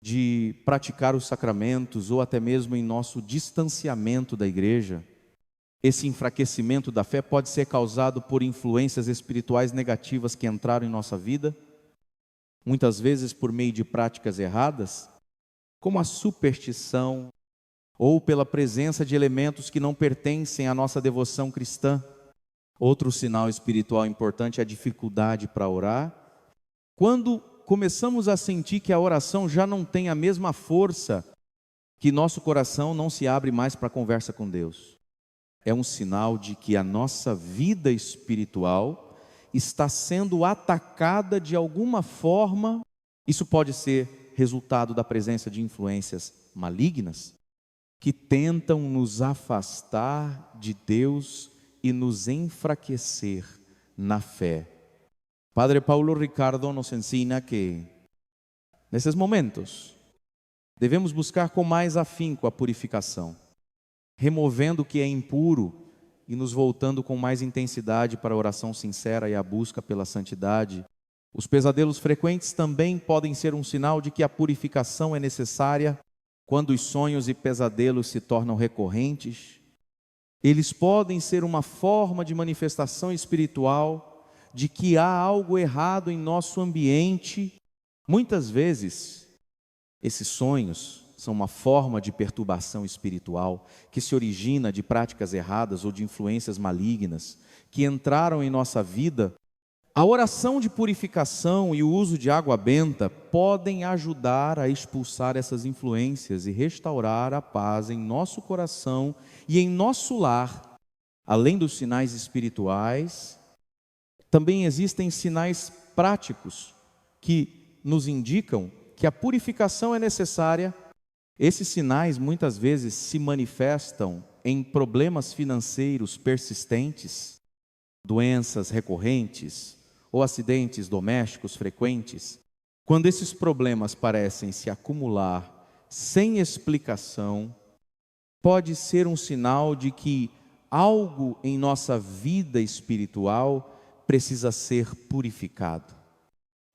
Speaker 1: de praticar os sacramentos ou até mesmo em nosso distanciamento da igreja. Esse enfraquecimento da fé pode ser causado por influências espirituais negativas que entraram em nossa vida, muitas vezes por meio de práticas erradas, como a superstição, ou pela presença de elementos que não pertencem à nossa devoção cristã. Outro sinal espiritual importante é a dificuldade para orar. Quando começamos a sentir que a oração já não tem a mesma força, que nosso coração não se abre mais para a conversa com Deus, é um sinal de que a nossa vida espiritual está sendo atacada de alguma forma. Isso pode ser resultado da presença de influências malignas que tentam nos afastar de Deus e nos enfraquecer na fé. Padre Paulo Ricardo nos ensina que, nesses momentos, devemos buscar com mais afinco a purificação, removendo o que é impuro e nos voltando com mais intensidade para a oração sincera e a busca pela santidade. Os pesadelos frequentes também podem ser um sinal de que a purificação é necessária. Quando os sonhos e pesadelos se tornam recorrentes, eles podem ser uma forma de manifestação espiritual de que há algo errado em nosso ambiente. Muitas vezes, esses sonhos são uma forma de perturbação espiritual que se origina de práticas erradas ou de influências malignas que entraram em nossa vida. A oração de purificação e o uso de água benta podem ajudar a expulsar essas influências e restaurar a paz em nosso coração e em nosso lar. Além dos sinais espirituais, também existem sinais práticos que nos indicam que a purificação é necessária. Esses sinais muitas vezes se manifestam em problemas financeiros persistentes, doenças recorrentes ou acidentes domésticos frequentes. Quando esses problemas parecem se acumular sem explicação, pode ser um sinal de que algo em nossa vida espiritual precisa ser purificado.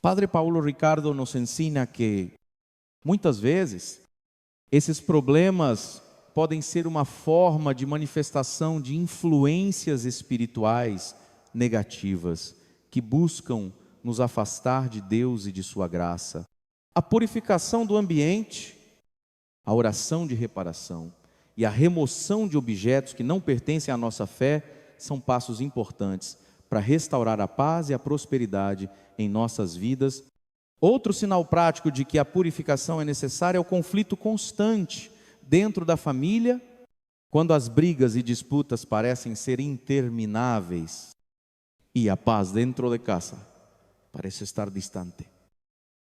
Speaker 1: Padre Paulo Ricardo nos ensina que, muitas vezes, esses problemas podem ser uma forma de manifestação de influências espirituais negativas que buscam nos afastar de Deus e de sua graça. A purificação do ambiente, a oração de reparação e a remoção de objetos que não pertencem à nossa fé são passos importantes para restaurar a paz e a prosperidade em nossas vidas. Outro sinal prático de que a purificação é necessária é o conflito constante dentro da família, quando as brigas e disputas parecem ser intermináveis e a paz dentro de casa parece estar distante.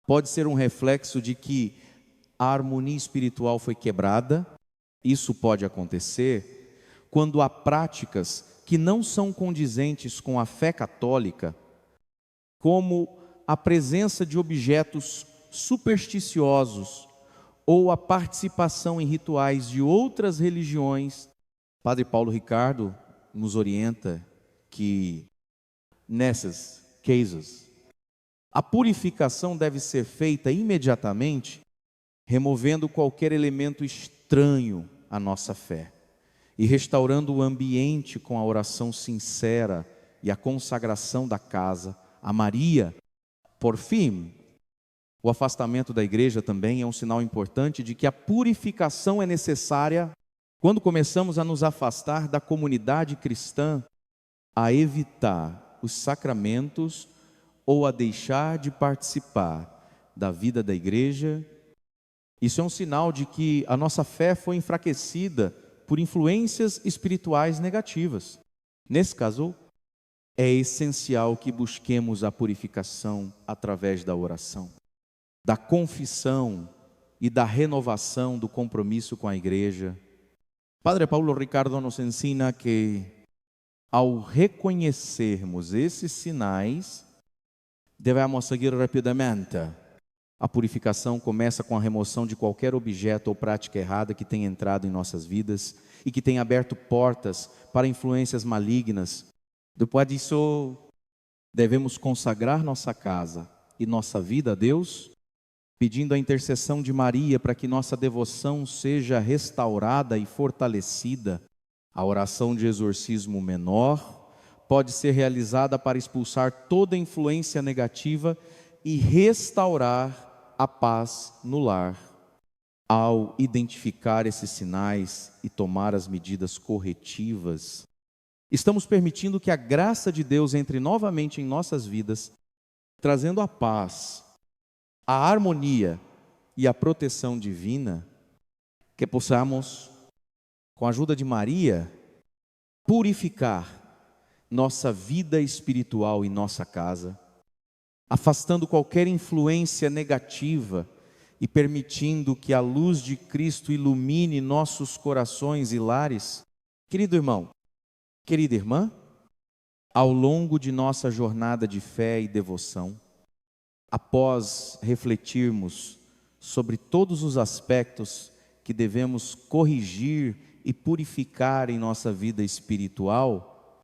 Speaker 1: pode ser um reflexo de que a harmonia espiritual foi quebrada. Isso pode acontecer quando há práticas que não são condizentes com a fé católica, como a presença de objetos supersticiosos ou a participação em rituais de outras religiões. Padre Paulo Ricardo nos orienta que nessas cases a purificação deve ser feita imediatamente, removendo qualquer elemento estranho à nossa fé e restaurando o ambiente com a oração sincera e a consagração da casa a Maria. Por fim, o afastamento da igreja também é um sinal importante de que a purificação é necessária quando começamos a nos afastar da comunidade cristã, a evitar os sacramentos ou a deixar de participar da vida da igreja. Isso é um sinal de que a nossa fé foi enfraquecida por influências espirituais negativas. Nesse caso, é essencial que busquemos a purificação através da oração, da confissão e da renovação do compromisso com a igreja. Padre Paulo Ricardo nos ensina que, ao reconhecermos esses sinais, devemos seguir rapidamente. A purificação começa com a remoção de qualquer objeto ou prática errada que tenha entrado em nossas vidas e que tenha aberto portas para influências malignas. Depois disso, devemos consagrar nossa casa e nossa vida a Deus, pedindo a intercessão de Maria para que nossa devoção seja restaurada e fortalecida. A oração de exorcismo menor pode ser realizada para expulsar toda influência negativa e restaurar a paz no lar. Ao identificar esses sinais e tomar as medidas corretivas, estamos permitindo que a graça de Deus entre novamente em nossas vidas, trazendo a paz, a harmonia e a proteção divina, que possamos, com a ajuda de Maria, purificar nossa vida espiritual e nossa casa, afastando qualquer influência negativa e permitindo que a luz de Cristo ilumine nossos corações e lares. Querido irmão, querida irmã, ao longo de nossa jornada de fé e devoção, após refletirmos sobre todos os aspectos que devemos corrigir e purificar em nossa vida espiritual,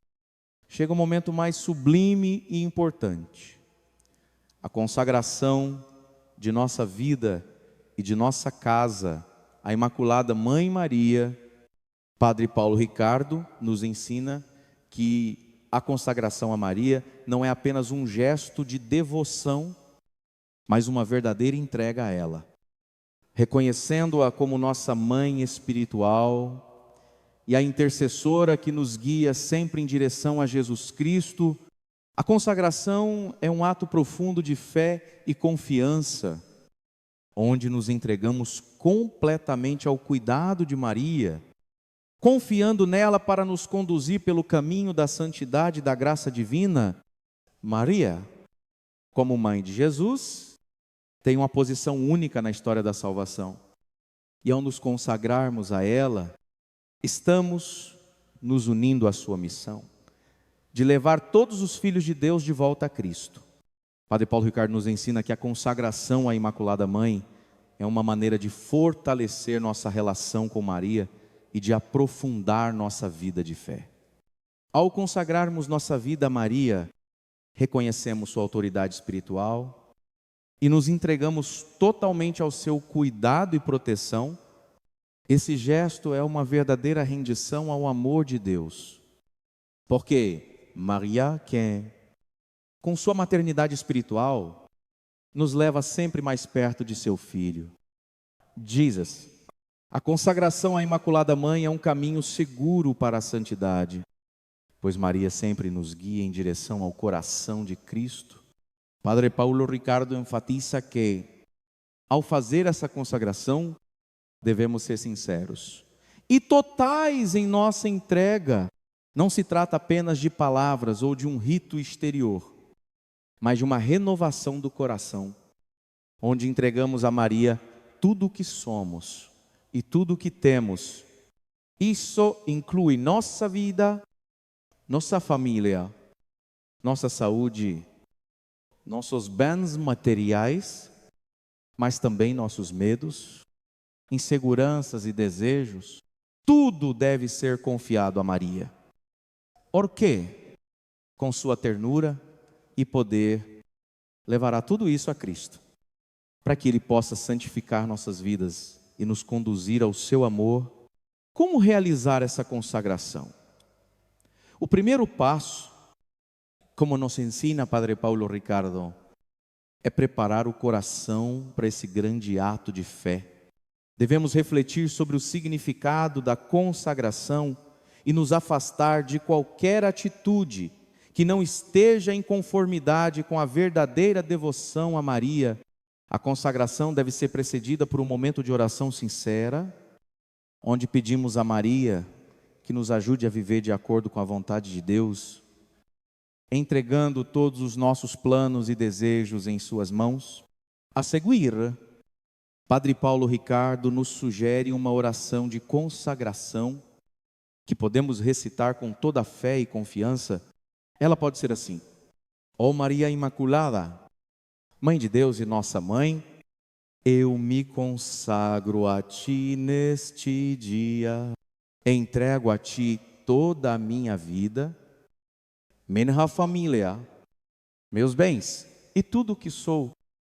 Speaker 1: chega um momento mais sublime e importante: a consagração de nossa vida e de nossa casa à Imaculada Mãe Maria. Padre Paulo Ricardo nos ensina que a consagração a Maria não é apenas um gesto de devoção, mas uma verdadeira entrega a ela, reconhecendo-a como nossa mãe espiritual e a intercessora que nos guia sempre em direção a Jesus Cristo. A consagração é um ato profundo de fé e confiança, onde nos entregamos completamente ao cuidado de Maria, confiando nela para nos conduzir pelo caminho da santidade e da graça divina. Maria, como mãe de Jesus, tem uma posição única na história da salvação. E ao nos consagrarmos a ela, estamos nos unindo à sua missão de levar todos os filhos de Deus de volta a Cristo. Padre Paulo Ricardo nos ensina que a consagração à Imaculada Mãe é uma maneira de fortalecer nossa relação com Maria e de aprofundar nossa vida de fé. Ao consagrarmos nossa vida a Maria, reconhecemos sua autoridade espiritual e nos entregamos totalmente ao seu cuidado e proteção. Esse gesto é uma verdadeira rendição ao amor de Deus, porque Maria, que com sua maternidade espiritual, nos leva sempre mais perto de seu Filho. Jesus. A consagração à Imaculada Mãe é um caminho seguro para a santidade, pois Maria sempre nos guia em direção ao coração de Cristo. Padre Paulo Ricardo enfatiza que, ao fazer essa consagração, devemos ser sinceros e totais em nossa entrega. Não se trata apenas de palavras ou de um rito exterior, mas de uma renovação do coração, onde entregamos a Maria tudo o que somos e tudo o que temos. Isso inclui nossa vida, nossa família, nossa saúde, nossos bens materiais, mas também nossos medos, inseguranças e desejos. Tudo deve ser confiado a Maria. Por quê? Com sua ternura e poder, levará tudo isso a Cristo, para que Ele possa santificar nossas vidas e nos conduzir ao seu amor. Como realizar essa consagração? O primeiro passo, como nos ensina Padre Paulo Ricardo, é preparar o coração para esse grande ato de fé. Devemos refletir sobre o significado da consagração e nos afastar de qualquer atitude que não esteja em conformidade com a verdadeira devoção a Maria. A consagração deve ser precedida por um momento de oração sincera, onde pedimos a Maria que nos ajude a viver de acordo com a vontade de Deus, entregando todos os nossos planos e desejos em suas mãos. A seguir, Padre Paulo Ricardo nos sugere uma oração de consagração que podemos recitar com toda a fé e confiança. Ela pode ser assim: Ó Maria Imaculada, Mãe de Deus e nossa Mãe, eu me consagro a Ti neste dia, entrego a Ti toda a minha vida, minha família, meus bens e tudo o que sou.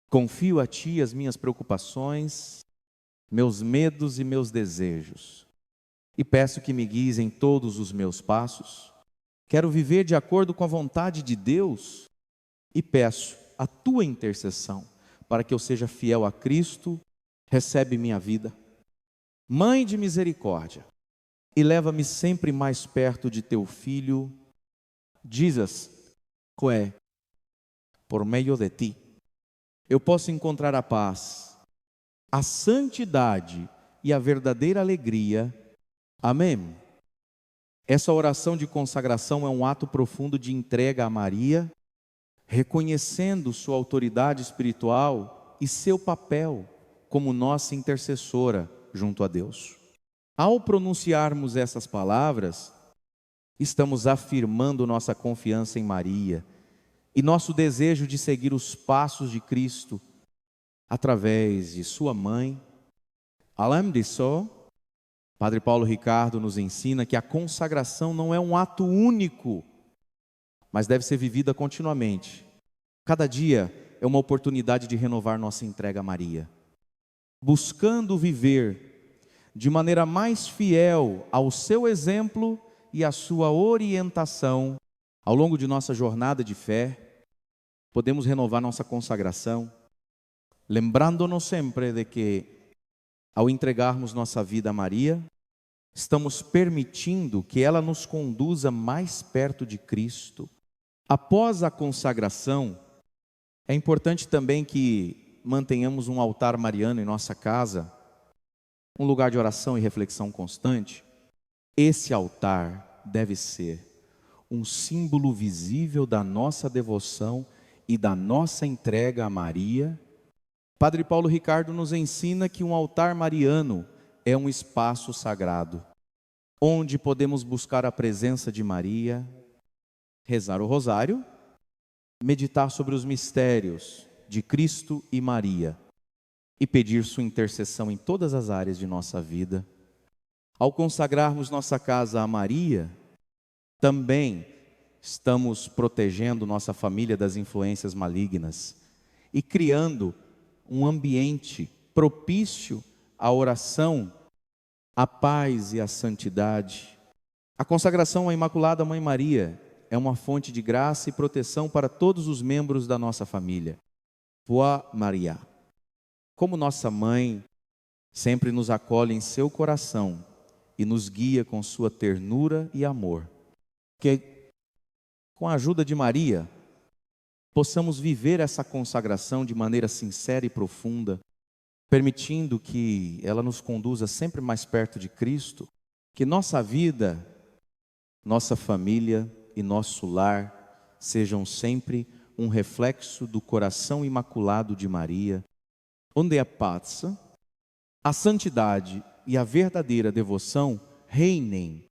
Speaker 1: Confio a Ti as minhas preocupações, meus medos e meus desejos. E peço que me guies em todos os meus passos. Quero viver de acordo com a vontade de Deus. E peço a Tua intercessão para que eu seja fiel a Cristo. Recebe minha vida. Mãe de misericórdia, e leva-me sempre mais perto de Teu Filho. Jesus, que por meio de Ti eu posso encontrar a paz, a santidade e a verdadeira alegria. Amém. Essa oração de consagração é um ato profundo de entrega a Maria, reconhecendo sua autoridade espiritual e seu papel como nossa intercessora junto a Deus. Ao pronunciarmos essas palavras, estamos afirmando nossa confiança em Maria e nosso desejo de seguir os passos de Cristo através de sua mãe. Além disso, Padre Paulo Ricardo nos ensina que a consagração não é um ato único, mas deve ser vivida continuamente. Cada dia é uma oportunidade de renovar nossa entrega a Maria, buscando viver de maneira mais fiel ao seu exemplo e à sua orientação. Ao longo de nossa jornada de fé, podemos renovar nossa consagração, lembrando-nos sempre de que, ao entregarmos nossa vida a Maria, estamos permitindo que ela nos conduza mais perto de Cristo. Após a consagração, é importante também que mantenhamos um altar mariano em nossa casa, um lugar de oração e reflexão constante. Esse altar deve ser um símbolo visível da nossa devoção e da nossa entrega a Maria. Padre Paulo Ricardo nos ensina que um altar mariano é um espaço sagrado, onde podemos buscar a presença de Maria, rezar o rosário, meditar sobre os mistérios de Cristo e Maria e pedir sua intercessão em todas as áreas de nossa vida. Ao consagrarmos nossa casa a Maria, também estamos protegendo nossa família das influências malignas e criando um ambiente propício à oração, à paz e à santidade. A consagração à Imaculada Mãe Maria é uma fonte de graça e proteção para todos os membros da nossa família. Boa Maria, como nossa mãe, sempre nos acolhe em seu coração e nos guia com sua ternura e amor. Que com a ajuda de Maria, possamos viver essa consagração de maneira sincera e profunda, permitindo que ela nos conduza sempre mais perto de Cristo, que nossa vida, nossa família e nosso lar sejam sempre um reflexo do coração imaculado de Maria, onde a paz, a santidade e a verdadeira devoção reinem